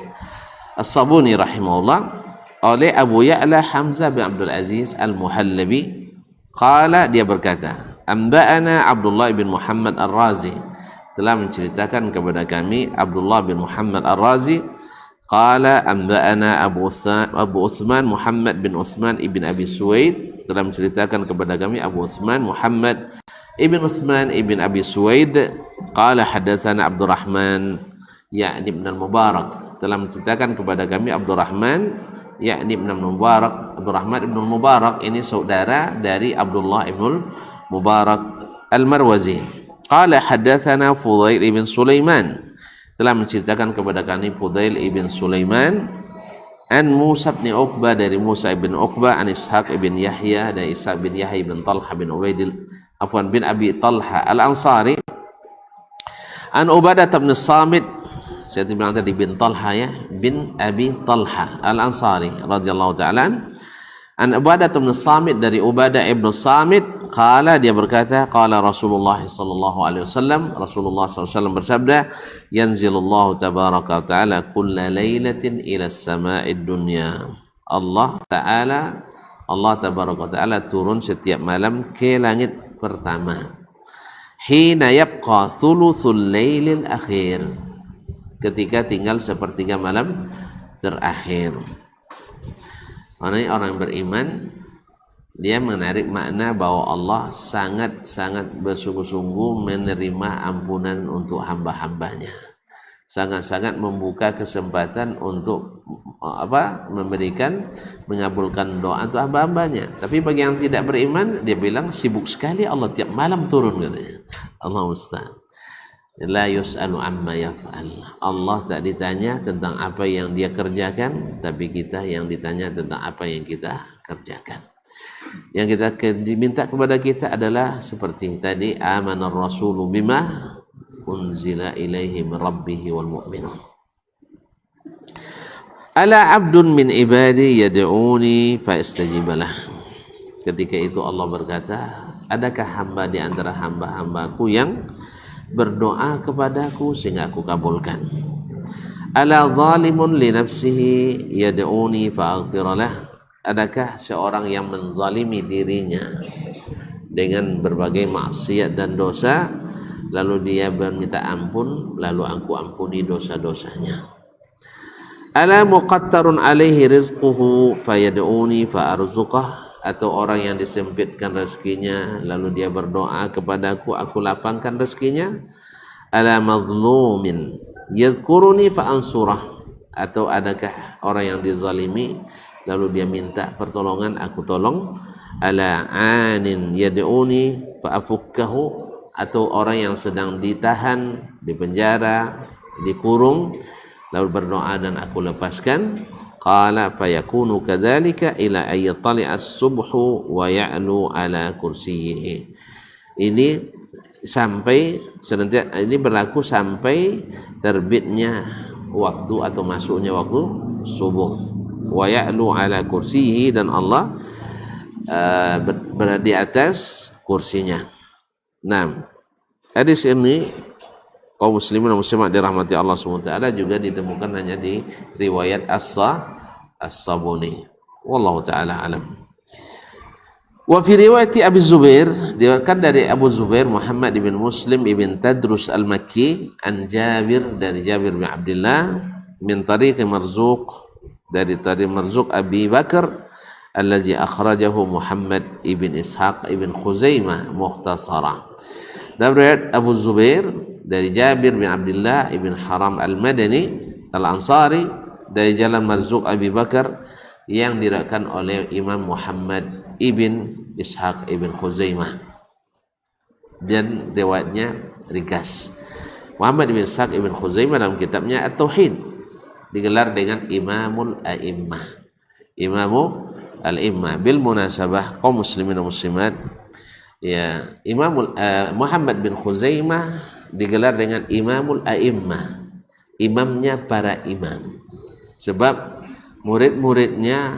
As-Sabuni rahimahullah, oleh Abu Ya'la Hamzah bin Abdul Aziz Al-Muhallabi. Qala, dia berkata, Amba'ana Abdullah bin Muhammad Ar-Razi, telah menceritakan kepada kami Abdullah bin Muhammad Ar-Razi. Qala amba'ana Abu Uthman Muhammad bin Uthman ibn Abi Suwaid, telah menceritakan kepada kami Abu Uthman Muhammad ibn Uthman ibn Abi Suwaid. Qala hadatsana Abdurrahman yakni ibn al-Mubarak, telah menceritakan kepada kami Abdurrahman yakni ibn al-Mubarak. Abdurrahman ibn al-Mubarak ini saudara dari Abdullah ibn al-Mubarak al-Marwazi. Qala hadatsana Fudail ibn Sulaiman, telah menceritakan kepada kami Fudail ibn Sulaiman, an Musa bin Uqbah, dari Musa ibn Uqbah, an Ishaq ibn Yahya, dari Ishaq bin Yahya ibn Talha bin bin Abi Talha al-Ansari, an Ubadah bin Samit, saya bilang tadi bin Talha ya, bin Abi Talha al-Ansari radhiyallahu ta'ala, an Ubadah bin Samit, dari Ubadah ibn Samit. Qala, dia berkata, qala Rasulullah sallallahu alaihi wasallam, Rasulullah sallallahu alaihi wasallam bersabda, yanzilullahu tabaraka wa ta'ala kulla lailatin ila sama'id dunya. Allah tabaraka wa ta'ala turun setiap malam ke langit pertama. Hina yabqa thuluthul lailil akhir, ketika tinggal sepertiga malam terakhir. Orang beriman, dia menarik makna bahwa Allah sangat-sangat bersungguh-sungguh menerima ampunan untuk hamba-hambanya. sangat-sangat membuka kesempatan untuk mengabulkan doa untuk hamba-hambanya. Tapi bagi yang tidak beriman, dia bilang sibuk sekali Allah tiap malam turun katanya. Allah musta'an. La yus'alu amma yaf'al. Allah tak ditanya tentang apa yang dia kerjakan, tapi kita yang ditanya tentang apa yang kita kerjakan. Yang kita diminta kepada kita adalah seperti tadi, amanar rasulu bima unzila ilaihi min rabbih wal mu'minun. Ala abdun min ibadi yad'uni fa istajibalah. Ketika itu Allah berkata, adakah hamba di antara hamba-hambaku yang berdoa kepadaku sehingga aku kabulkan? Ala zalimun li nafsihi yad'uni fa aghfiralah. Adakah seorang yang menzalimi dirinya dengan berbagai maksiat dan dosa, lalu dia meminta ampun, lalu aku ampuni dosa-dosanya? Ala muqattarun alaihi rizquhu fayad'uni fa'arzuqah. Atau orang yang disempitkan rezekinya, lalu dia berdoa kepadaku, aku lapangkan rezekinya. Ala mazlumin yazkuruni fa'ansurah. Atau adakah orang yang dizalimi, lalu dia minta pertolongan, aku tolong. Ala anin yad'uni fa'afukkahu. Atau orang yang sedang ditahan, dipenjara, dikurung, lalu berdoa dan aku lepaskan. Qala fayakunu kadzalika ila ayyatali'a as-subhu wa ya'lu ala kursiyyihi. Ini sampai senantiasa, ini berlaku sampai terbitnya waktu atau masuknya waktu subuh. Wa ya'lu ala kursiyyihi, dan Allah berada di atas kursinya. Nah, hadis ini kaum muslimin dan muslimat dirahmati Allah SWT juga ditemukan hanya di riwayat As-Sabuni. Wallahu ta'ala alam. Wa fi riwayat Abi Zubair, diriwayatkan dari Abu Zubair Muhammad ibn Muslim ibn Tadrus al-Makki an Jabir, dari Jabir bin Abdullah, min tariq Marzuq, dari tariq Marzuq Abi Bakar allazi akhrajahu Muhammad ibn Ishaq ibn Khuzaimah mukhtasara. Dan riwayat Abu Zubair dari Jabir bin Abdullah ibn Haram al-Madani al-Ansari, dari jalan Marzuq Abi Bakar yang diriwayatkan oleh Imam Muhammad ibn Ishaq ibn Khuzaimah, dan riwayatnya ringkas. Muhammad ibn Ishaq ibn Khuzaimah dalam kitabnya At-Tauhid digelar dengan Imamul A'immah, Imamul Al-Immah. Bil munasabah kaum muslimin dan muslimat, ya, Muhammad bin Khuzaimah digelar dengan Imamul A'immah, imamnya para imam, sebab murid-muridnya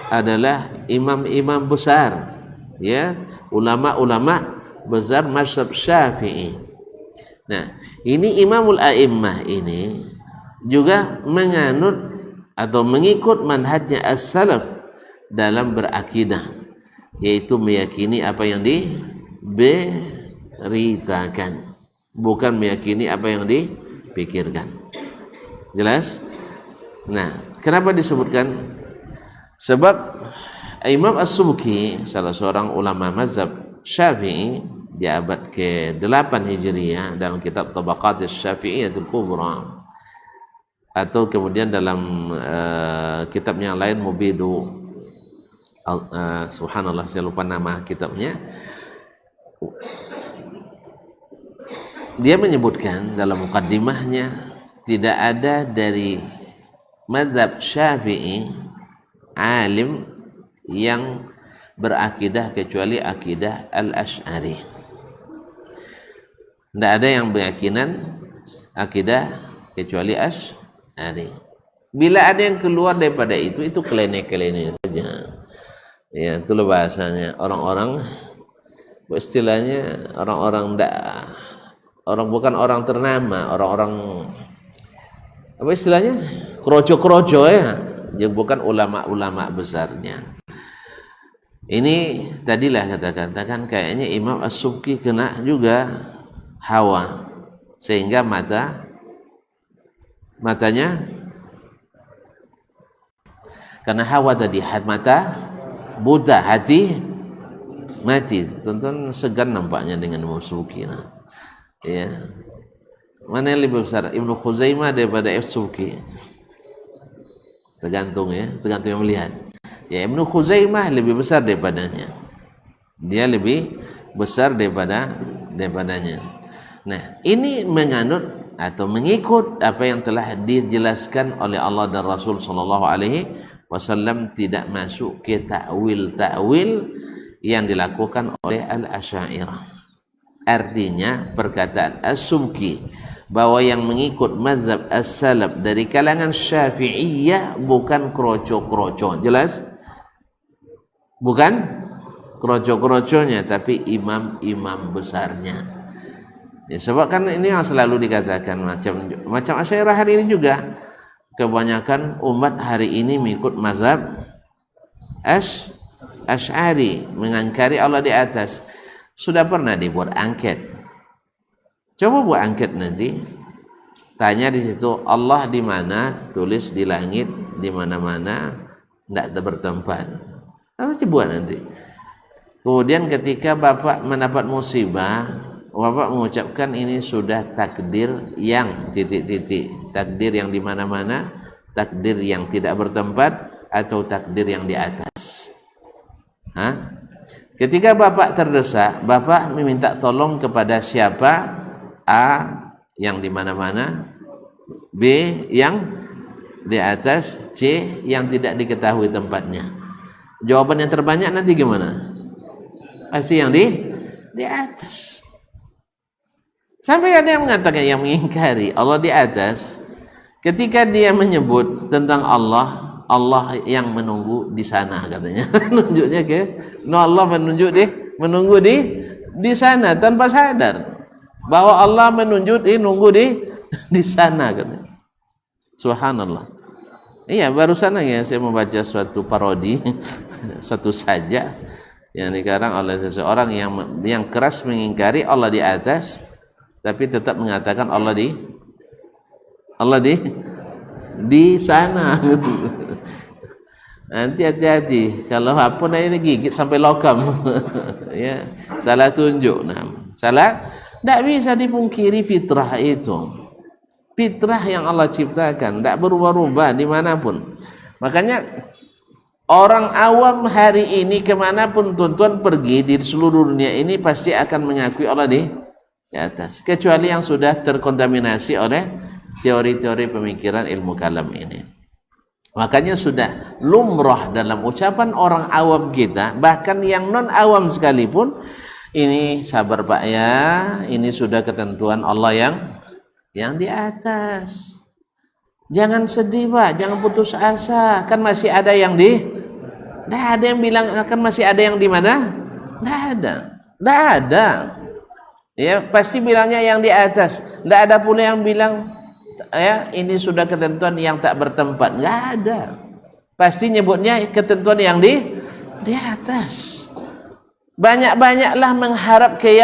adalah imam-imam besar, ya, ulama-ulama besar mazhab Syafi'i. Nah, ini Imamul A'immah ini juga menganut atau mengikut manhajnya as-salaf dalam berakidah, yaitu meyakini apa yang diberitakan, bukan meyakini apa yang dipikirkan. Jelas? Nah, kenapa disebutkan? Sebab Imam As-Subki, salah seorang ulama mazhab Syafi'i di abad ke-8 Hijriah, dalam kitab Tabaqat Asy-Syafi'iyyatul Kubra, atau kemudian dalam kitab yang lain Mubidu, subhanallah saya lupa nama kitabnya, dia menyebutkan dalam mukaddimahnya, tidak ada dari mazhab Syafi'i alim yang berakidah kecuali akidah Al-Asy'ari. Tidak ada yang berkeyakinan akidah kecuali Asy'ari. Bila ada yang keluar daripada itu kelene-kelene saja. Ya, itulah bahasanya orang-orang, istilahnya orang-orang bukan orang ternama, orang-orang apa istilahnya, kroco-kroco, ya, yang bukan ulama-ulama besarnya. Ini tadilah katakan kayaknya Imam As-Subki kena juga hawa, sehingga matanya karena hawa tadi, mata buta, hati mati. Tonton segan nampaknya dengan Imam As-Subki. Ya. Mana yang lebih besar, Ibnu Khuzaimah daripada As-Subki? Tergantung ya, tergantung yang melihat. Ya, Ibnu Khuzaimah lebih besar daripadanya. Dia lebih besar daripadanya. Nah, ini menganut atau mengikut apa yang telah dijelaskan oleh Allah dan Rasul sallallahu alaihi wasallam, tidak masuk ke takwil yang dilakukan oleh Al-Asy'ariyah. Artinya perkataan As-Subki bahwa yang mengikut mazhab as-salaf dari kalangan Syafi'iyah bukan kroco-kroco, jelas? Bukan kroco-kroconya, tapi imam-imam besarnya. Ya, sebab kan ini yang selalu dikatakan macam Asy'ariyah hari ini juga. Kebanyakan umat hari ini mengikut mazhab Asy'ari, mengingkari Allah di atas. Sudah pernah dibuat angket. Coba buat angket nanti. Tanya di situ, Allah di mana? Tulis di langit, di mana-mana, tidak bertempat. Harus dibuat nanti. Kemudian ketika Bapak mendapat musibah, Bapak mengucapkan ini sudah takdir yang titik-titik, takdir yang di mana-mana, takdir yang tidak bertempat, atau takdir yang di atas. Hah? Ketika Bapak terdesak, Bapak meminta tolong kepada siapa? A yang di mana-mana, B yang di atas, C yang tidak diketahui tempatnya. Jawaban yang terbanyak nanti gimana? Pasti yang di atas. Sampai ada yang mengatakan, yang mengingkari Allah di atas, ketika dia menyebut tentang Allah yang menunggu di sana, katanya. Nunjuknya ke Allah menunggu di sana tanpa sadar bahwa Allah nunggu di sana, katanya. Subhanallah. Iya, barusan ya saya membaca suatu parodi satu sajak yang dikarang oleh seseorang yang keras mengingkari Allah di atas, tapi tetap mengatakan Allah di sana. Nanti hati-hati, kalau apa nanti gigit sampai lokam. Ya, salah tunjuk. Nah, salah, tidak bisa dipungkiri fitrah itu. Fitrah yang Allah ciptakan tidak berubah-ubah dimanapun. Makanya orang awam hari ini kemanapun tuan-tuan pergi di seluruh dunia ini pasti akan mengakui Allah di atas, kecuali yang sudah terkontaminasi oleh teori-teori pemikiran ilmu kalam ini. Makanya sudah lumrah dalam ucapan orang awam kita, bahkan yang non awam sekalipun, ini sabar Pak ya, ini sudah ketentuan Allah yang di atas. Jangan sedih Pak, jangan putus asa, kan masih ada yang tidak ada yang bilang akan masih ada yang di mana? Tidak ada. Ya, pasti bilangnya yang di atas. Tidak ada pula yang bilang ya ini sudah ketentuan yang tak bertempat. Nggak ada. Pasti nyebutnya ketentuan yang di atas. Banyak-banyaklah mengharap ke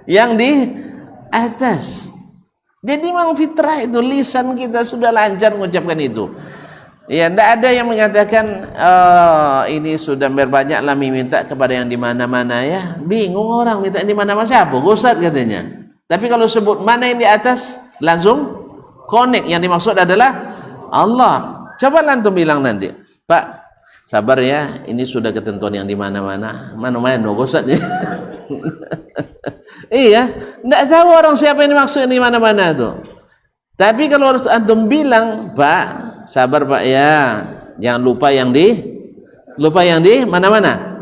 yang di atas. Jadi memang fitrah itu, lisan kita sudah lancar mengucapkan itu. Ya, tidak ada yang mengatakan ini sudah berbanyaklah minta kepada yang di mana-mana ya. Bingung orang minta di mana-mana, siapa? Ustaz katanya. Tapi kalau sebut mana yang di atas, langsung connect. Yang dimaksud adalah Allah. Coba lantum bilang nanti, Pak, sabar ya, ini sudah ketentuan yang di mana-mana. Mana-mana Ustaz. Iya, tidak tahu orang siapa yang dimaksud yang di mana-mana itu. Tapi kalau harus antum bilang, Pak, sabar Pak ya, jangan lupa yang di mana-mana.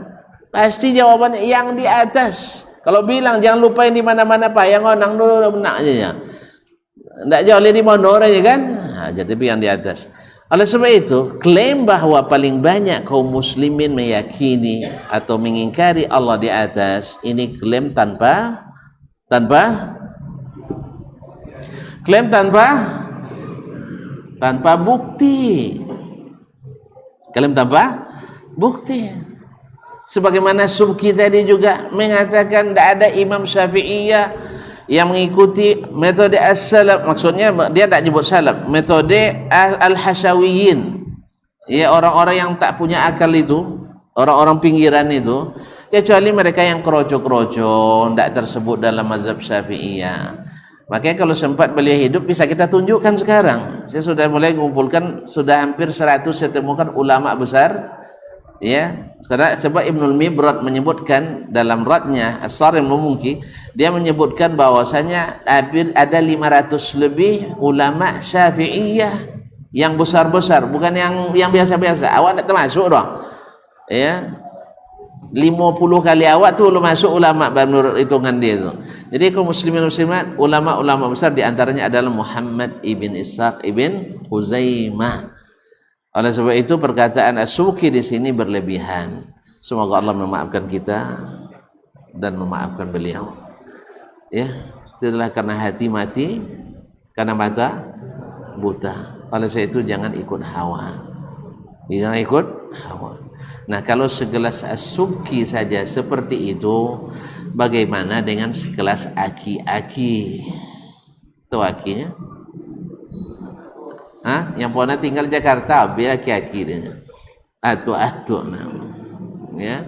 Pasti jawabannya yang di atas. Kalau bilang jangan lupa yang di mana-mana Pak, yang onang dulu benaknya ya. Tidak jauh di mondor aja kan? Nah, jadi yang di atas. Oleh sebab itu, klaim bahwa paling banyak kaum muslimin meyakini atau mengingkari Allah di atas, ini klaim tanpa bukti. Klaim tanpa bukti. Sebagaimana Subki tadi juga mengatakan tidak ada Imam Syafi'iyah yang mengikuti metode as-salaf. Maksudnya dia tidak nyebut salaf, metode al-hasyawiyin. Ya, orang-orang yang tak punya akal itu, orang-orang pinggiran itu, kecuali mereka yang kroco-kroco, tidak tersebut dalam mazhab Syafi'iyah. Makanya kalau sempat beliau hidup bisa kita tunjukkan sekarang. Saya sudah mulai mengumpulkan, sudah hampir 100 saya temukan ulama besar, ya. Sebab Ibnul Mibrad menyebutkan dalam radnya As-Sarim Mumungki, dia menyebutkan bahwasanya ada 500 lebih ulama Syafi'iyah yang besar-besar, bukan yang biasa-biasa. Awak tak termasuk dah. Ya. 50 kali awak tu masuk ulama menurut hitungan dia tu. Jadi kaum muslimin muslimat, ulama-ulama besar di antaranya adalah Muhammad ibn Ishaq ibn Huzaimah. Oleh sebab itu perkataan As-Subki di sini berlebihan. Semoga Allah memaafkan kita dan memaafkan beliau. Ya, itulah karena hati mati, karena mata buta. Oleh sebab itu jangan ikut hawa. Jangan ikut hawa. Nah, kalau segelas As-Subki saja seperti itu, bagaimana dengan segelas aki-aki? Itu akinya? Yang pernah tinggal Jakarta, biar aki-aki dia. Atuk-atuk ya.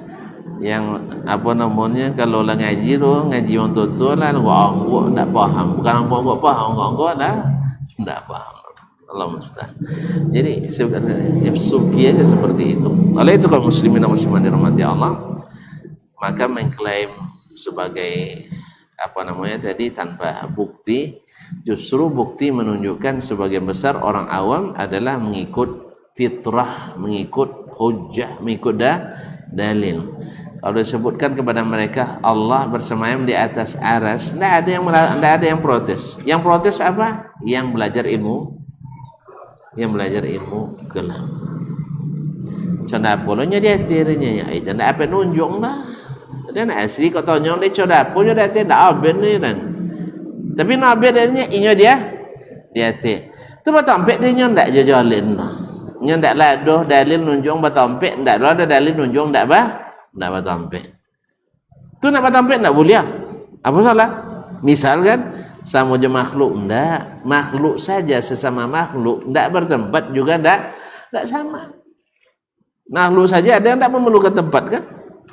Yang apa namanya, kalau lah ngaji tu, ngaji orang tua lah, orang tak faham. Bukan orang faham, orang dah tak faham. Allah musta'an. Jadi sebenarnya Subki aja seperti itu. Oleh itu kalau muslimin dan muslimat dirahmati Allah, maka mengklaim sebagai apa namanya tadi tanpa bukti, justru bukti menunjukkan sebagian besar orang awam adalah mengikut fitrah, mengikut hujjah, mengikut dalil. Kalau disebutkan kepada mereka Allah bersemayam di atas aras, tidak ada yang protes. Yang protes apa? Yang belajar ilmu kelam. Conda polonya dia tirinya ya, itu ndak apa nunjuk dah. Dia nak asli kau tanya dia conda punya dia tidak aben ni kan. Tapi nak abennya inyo dia te. Tu batampek dia ndak jajalin. Nya ndak ladoh dalil nunjuk batampek, ndak ada dalil nunjuk ndak batampek. Tu nak batampek ndak boleh. Apa salah? Misal kan sama je makhluk, enggak, makhluk saja sesama makhluk enggak bertempat juga enggak sama. Makhluk saja ada yang enggak memerlukan tempat kan,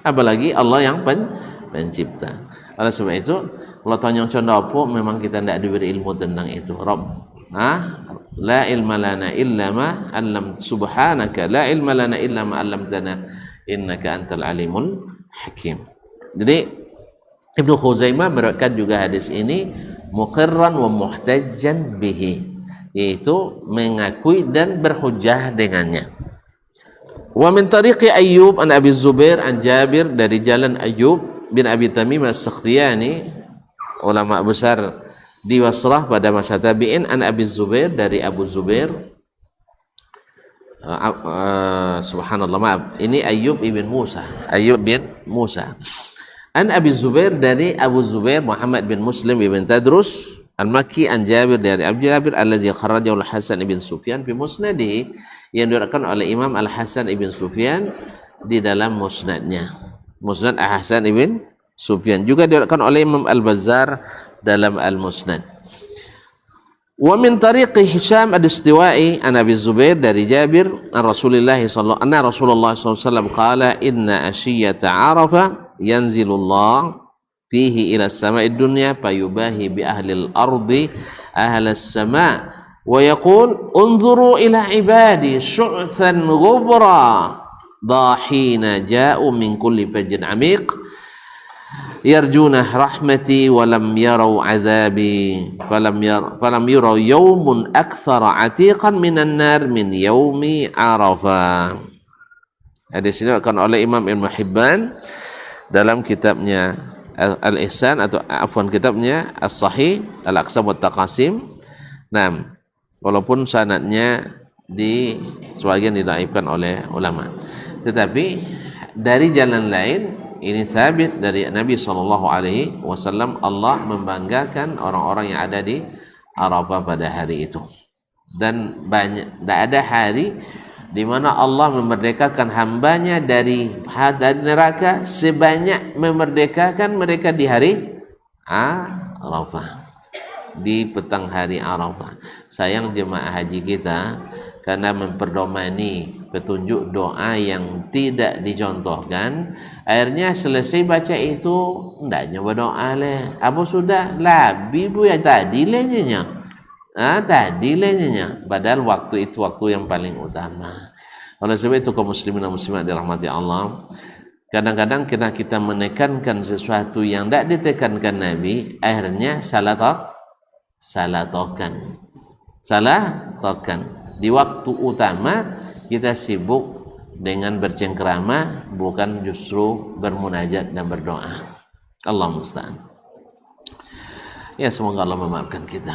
apalagi Allah yang pencipta. Oleh sebab itu kalau tanya contoh apa, memang kita enggak diberi ilmu tentang itu. Rabb, la ilma lana illa ma 'allam subhanaka la ilma lana illa ma 'allamtana innaka antal alimul hakim. Jadi Ibnu Khuzaimah merekatkan juga hadis ini muqirran wa muhtajjan bihi, yaitu mengakui dan berhujjah dengannya. Wa min tariqi Ayyub an Abi Zubair an Jabir, dari jalan Ayyub bin Abi Tamim As-Sakhtiyani, ulama besar di Basrah pada masa tabi'in, an Abi Zubair, dari Abu Zubair, subhanallah, maaf, ini Ayyub ibn Musa, Ayyub bin Musa. An Abi Zubair, dari Abu Zubair Muhammad bin Muslim ibn Tadrus Al-Makki, an Jabir, dari Abu Jabir allazi kharrajahu Al-Hasan ibn Sufyan fi musnadi, yang diriwayatkan oleh Imam Al-Hasan ibn Sufyan di dalam musnadnya. Musnad Al-Hasan ibn Sufyan juga diriwayatkan oleh Imam Al-Bazzar dalam Al-Musnad. Wa min tariqi Hisham ad-Istiwa'i an Abi Zubair, dari Jabir an Rasulullah sallallahu alaihi wasallam qala inna ashiyata Arafah yanzilullah fihi ila as-sama'i dunya fayubahi bi ahli al-ardi ahli as-sama' wa yaqul unzuru ila ibadi syu'than ghubra dahina ja'u min kulli fajrin 'amiq yarjuna rahmati wa lam yarau 'adzabi falam yurau yawmun aktsara 'atiqan minan nar min yaumi Arafah. Hadis ini diriwayatkan oleh Imam Ibnu Hibban dalam kitabnya Al-Ihsan, atau afwan kitabnya As-Sahih Al-Aqsam wa Taqasim. Nah, walaupun sanadnya di sebagian didhaifkan oleh ulama, tetapi dari jalan lain ini sabit dari Nabi sallallahu alaihi wasallam, Allah membanggakan orang-orang yang ada di Arafah pada hari itu. Dan banyak, tidak ada hari di mana Allah memerdekakan hambanya dari neraka sebanyak memerdekakan mereka di hari Arafah, di petang hari Arafah. Sayang jemaah haji kita karena memperdomani petunjuk doa yang tidak dicontohkan. Akhirnya selesai baca itu ndaknya berdoa leh. Apa sudah labi bu ya tadi lehnya. Tadi lehnya. Padahal waktu itu waktu yang paling utama. Oleh sebab itu kaum muslimin dan muslimat dirahmati Allah, kadang-kadang kita menekankan sesuatu yang tidak ditekankan Nabi, akhirnya salah tokan. Di waktu utama kita sibuk dengan bercengkerama, bukan justru bermunajat dan berdoa. Allah musta'an. Ya, semoga Allah memaafkan kita,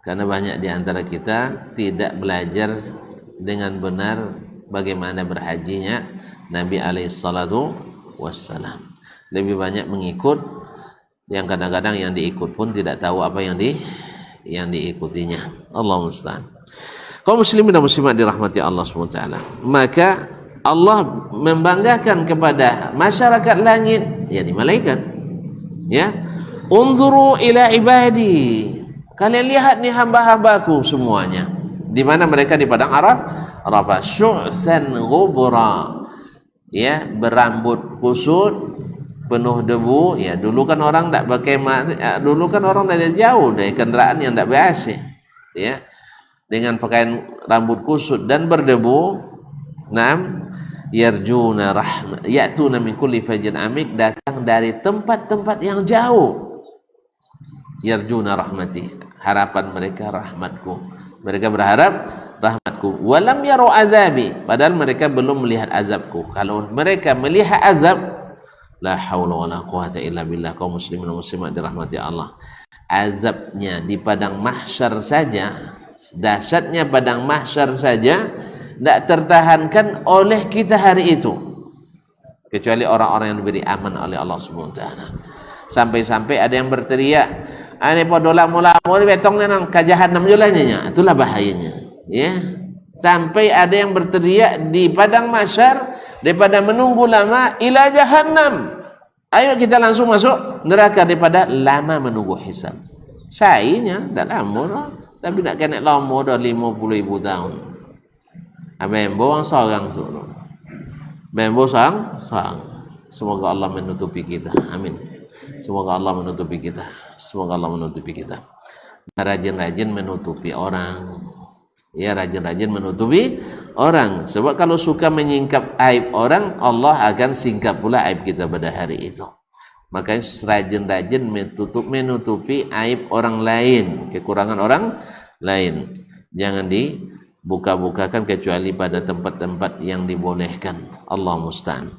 karena banyak di antara kita tidak belajar dengan benar bagaimana berhajinya Nabi alaihissalatu wassalam. Lebih banyak mengikut, yang kadang-kadang yang diikut pun tidak tahu apa yang diikutinya. Allah musta'an. Kaum muslimin dan muslimat dirahmati Allah SWT, maka Allah membanggakan kepada masyarakat langit, yakni malaikat, ya, unzuru ila ibadi, kalian lihat nih hamba-hambaku semuanya, di mana mereka di padang Arafah, syu'san ghubra, ya, berambut kusut, penuh debu. Ya, dulu kan orang tak pakai dulu kan orang dari jauh dari kendaraan yang tak biasa, ya, dengan pakaian rambut kusut dan berdebu. Naam, yarjuna rahmat, ya'tuna min kulli fajrin amik, datang dari tempat-tempat yang jauh. Yarjuna rahmati, harapan mereka rahmatku, mereka berharap rahmatku. Walam yaru azabi, padahal mereka belum melihat azabku. Kalau mereka melihat azab, la haula wala quwata illa billah. Kaum muslimin dan muslimat dirahmati Allah, azabnya di padang mahsyar saja, dahsyatnya padang mahsyar saja tidak tertahankan oleh kita hari itu, kecuali orang-orang yang diberi aman oleh Allah SWT. Sampai-sampai ada yang berteriak, "Ane podola mula mau betong nang kajahanam julanya." Itulah bahayanya, ya. Sampai ada yang berteriak di padang mahsyar, daripada menunggu lama, ila jahannam, ayo kita langsung masuk neraka daripada lama menunggu hisab. Sainya dak lama, tapi nak kena lama dah 50,000 tahun. Bembo orang seorang suruh. Bembo seorang. Semoga Allah menutupi kita. Amin. Semoga Allah menutupi kita. Semoga Allah menutupi kita. Rajin-rajin menutupi orang. Ya, rajin-rajin menutupi orang. Sebab kalau suka menyingkap aib orang, Allah akan singkap pula aib kita pada hari itu. Makanya rajin-rajin menutupi aib orang lain, kekurangan orang lain. Jangan dibuka-bukakan kecuali pada tempat-tempat yang dibolehkan. Allah musta'an.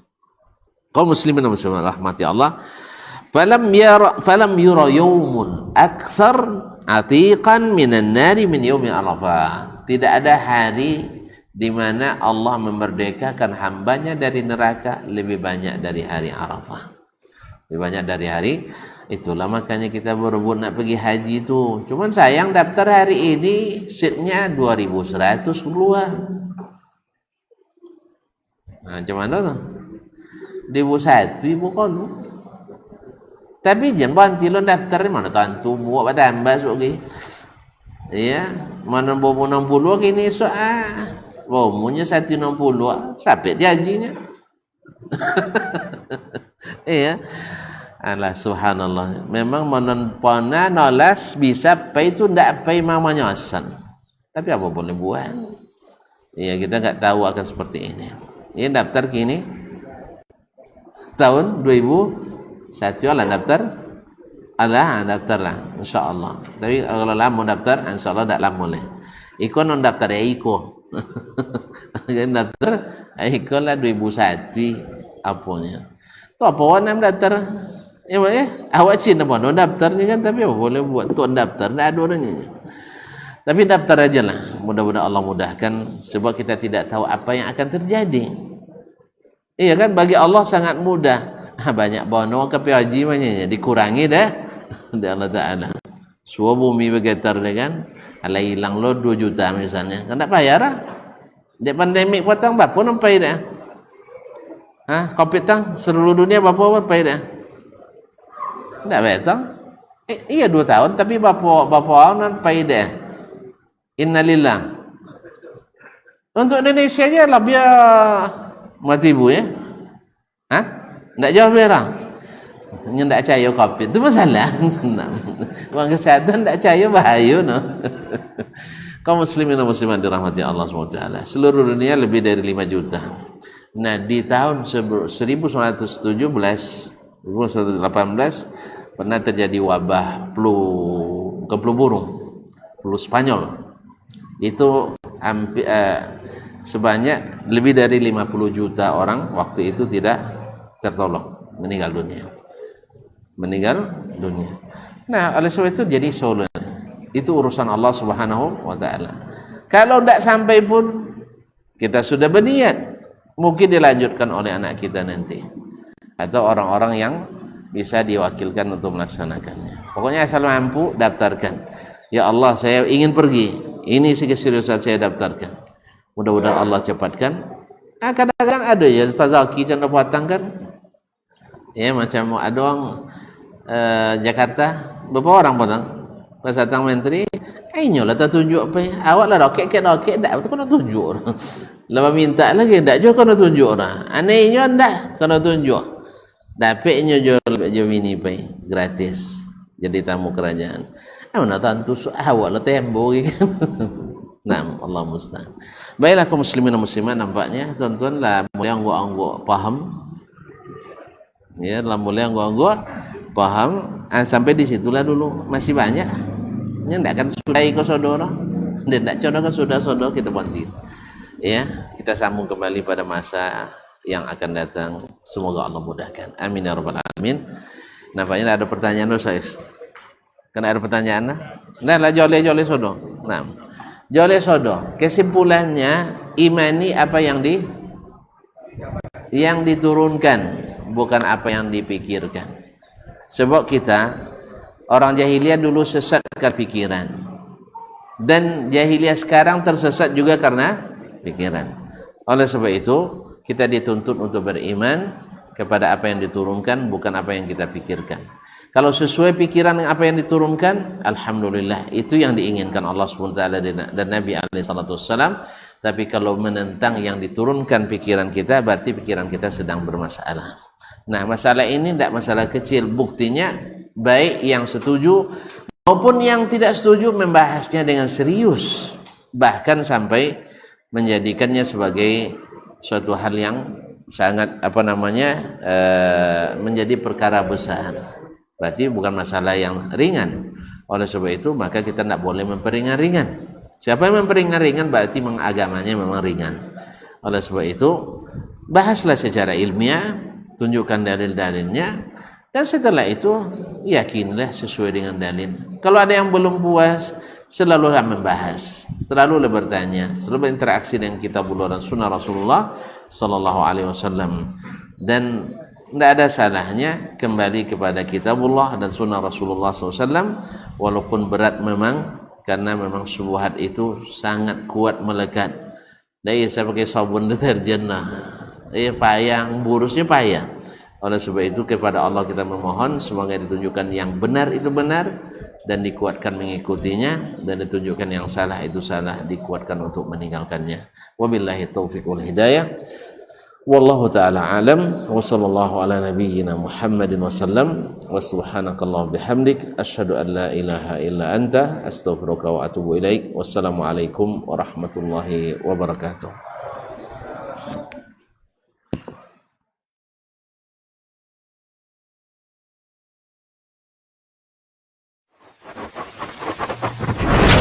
Kaum muslimin dan muslimat rahmati Allah, falam yura yawmun akthar atiqan minan nari min yaumi Arafah. Tidak ada hari di mana Allah memerdekakan hambanya dari neraka lebih banyak dari hari Arafah. Lebih banyak dari hari itulah, makanya kita berebut nak pergi haji itu. Cuman sayang daftar hari ini seatnya 2.100 keluar. Macam mana tu? 1.100 ibu kalu. Tapi jangan bantilon daftar mana tantu buat tambah lagi. Ya, mana bomo 60 kini bomonya 160 sampai di hajinya. Iya. Alah, subhanallah. Memang menonpona nolas bisa pay itu ndak pay mamanya asan. Tapi apa boleh buat? Iya, kita nggak tahu akan seperti ini. Ini daftar kini tahun 2001 lah daftar. Daftar lah, insyaallah. Tapi kalau lama daftar, insyaallah tak lama leh. Iko non daftar ya iko. Kan daftar iko lah 2001 apanya. Tu apa warna daftar? Awak Cina pun daftar ni kan, tapi apa boleh buat tu daftar, tak ada orangnya. Tapi daftar aja lah. Mudah-mudahan Allah mudahkan, sebab kita tidak tahu apa yang akan terjadi. Iya kan, bagi Allah sangat mudah. Banyak bono ke haji banyak dikurangi dah dari Allah Ta'ala. Semua bumi bergetar kan, ala hilang lo 2 juta misalnya, kan tak bayar lah. Dia pandemik potong berapa nampai dah? Covid tang seluruh dunia berapa nampai dah? Tak betong. Iya 2 tahun, tapi berapa orang nampai dah? Innalillah. Untuk Indonesia aja lah biar mati ibu ya. Hah? Nggak jauh berang. Hanya nggak cair COVID itu masalah. Uang kesehatan nggak cair bahaya no. Kaum muslimin dan muslimat dirahmati Allah SWT. Seluruh dunia lebih dari 5 juta. Nah di tahun 1918 pernah terjadi wabah bukan flu burung, flu Spanyol. Itu hampir sebanyak lebih dari 50 juta orang waktu itu tidak tertolong, meninggal dunia. Nah oleh sebab itu jadi solusi. Itu urusan Allah Subhanahu wa Ta'ala. Kalau tidak sampai pun kita sudah berniat, mungkin dilanjutkan oleh anak kita nanti atau orang-orang yang bisa diwakilkan untuk melaksanakannya. Pokoknya asal mampu daftarkan. Ya Allah, saya ingin pergi. Ini keseriusan saya daftarkan. Mudah-mudahan Allah cepatkan. Kadang-kadang ada ya Ustaz Zaki canda patang kan. Ya macam ada orang Jakarta berapa orang patang? Pas datang menteri, nyolah tak tunjuk apa ya? Awak lah roket tak betul kena tunjuk. Lepas minta lagi tak juga kena tunjuk orang. Anehnya tak kena tunjuk. Dapatnya jual mini pay gratis. Jadi tamu kerajaan. Mana tentu awak lah tembo kan. Nah, Allah musta'an. Baiklah kaum muslimin dan muslimat, nampaknya tuan-tuan lah mulai angguk-angguk paham. Ya, lah mulai angguk-angguk paham. Sampai di situlah dulu, masih banyak. Nya ndak kan sudah ikut saudara, dan ndak coba kan sudah kita berhenti. Ya, kita sambung kembali pada masa yang akan datang. Semoga Allah mudahkan. Amin ya rabbal alamin. Nampaknya ada pertanyaan loh saya. Kan ada pertanyaan nah? Nah lah jole sodo. Nah, jole sodo. Kesimpulannya imani apa yang diturunkan, bukan apa yang dipikirkan. Sebab kita orang jahiliyah dulu sesat karena pikiran, dan jahiliyah sekarang tersesat juga karena pikiran. Oleh sebab itu kita dituntut untuk beriman kepada apa yang diturunkan, bukan apa yang kita pikirkan. Kalau sesuai pikiran dengan apa yang diturunkan, alhamdulillah, itu yang diinginkan Allah SWT dan Nabi SAW. Tapi kalau menentang yang diturunkan pikiran kita, berarti pikiran kita sedang bermasalah. Nah, masalah ini tidak masalah kecil. Buktinya baik yang setuju maupun yang tidak setuju membahasnya dengan serius, bahkan sampai menjadikannya sebagai suatu hal yang sangat menjadi perkara besar. Berarti bukan masalah yang ringan. Oleh sebab itu maka kita tidak boleh memperingan-ringan. Siapa yang memperingan-ringan berarti agamanya memang ringan. Oleh sebab itu bahaslah secara ilmiah, tunjukkan dalil-dalilnya. Dan setelah itu yakinlah sesuai dengan dalil. Kalau ada yang belum puas, selalulah membahas, selalulah bertanya, selalu berinteraksi dengan kitabullah dan sunnah Rasulullah sallallahu alaihi wasallam. Dan tidak ada salahnya kembali kepada kitabullah dan sunnah Rasulullah SAW, walaupun berat memang, karena memang syubhat itu sangat kuat melekat. Dari saya pakai sabun deterjen lah, payang, burusnya payah. Oleh sebab itu kepada Allah kita memohon semoga ditunjukkan yang benar itu benar dan dikuatkan mengikutinya, dan ditunjukkan yang salah itu salah, dikuatkan untuk meninggalkannya. Wabillahi taufiq wal hidayah. Wallahu ta'ala alam wa sallallahu ala nabiyyina Muhammadin wa sallam wa subhanakallahu bihamdik asyhadu an la ilaha illa anta astaghfiruka wa atubu ilaik. Wassalamualaikum warahmatullahi wabarakatuh.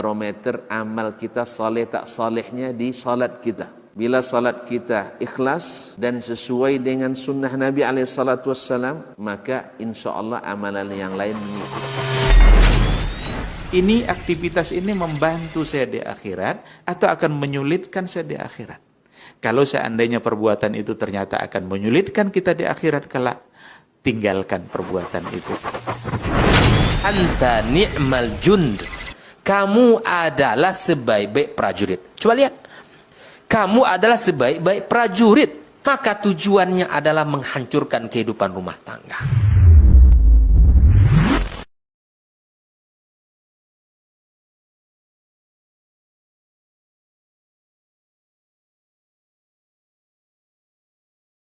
Barometer amal kita saleh tak salehnya di salat kita. Bila salat kita ikhlas dan sesuai dengan sunnah Nabi SAW, maka insya Allah amalan yang lain mengikuti. Ini aktivitas ini membantu saya di akhirat atau akan menyulitkan saya di akhirat? Kalau seandainya perbuatan itu ternyata akan menyulitkan kita di akhirat kelak, tinggalkan perbuatan itu. Anta ni'mal jund. Kamu adalah sebaik-baik prajurit. Coba lihat. Kamu adalah sebaik-baik prajurit. Maka tujuannya adalah menghancurkan kehidupan rumah tangga.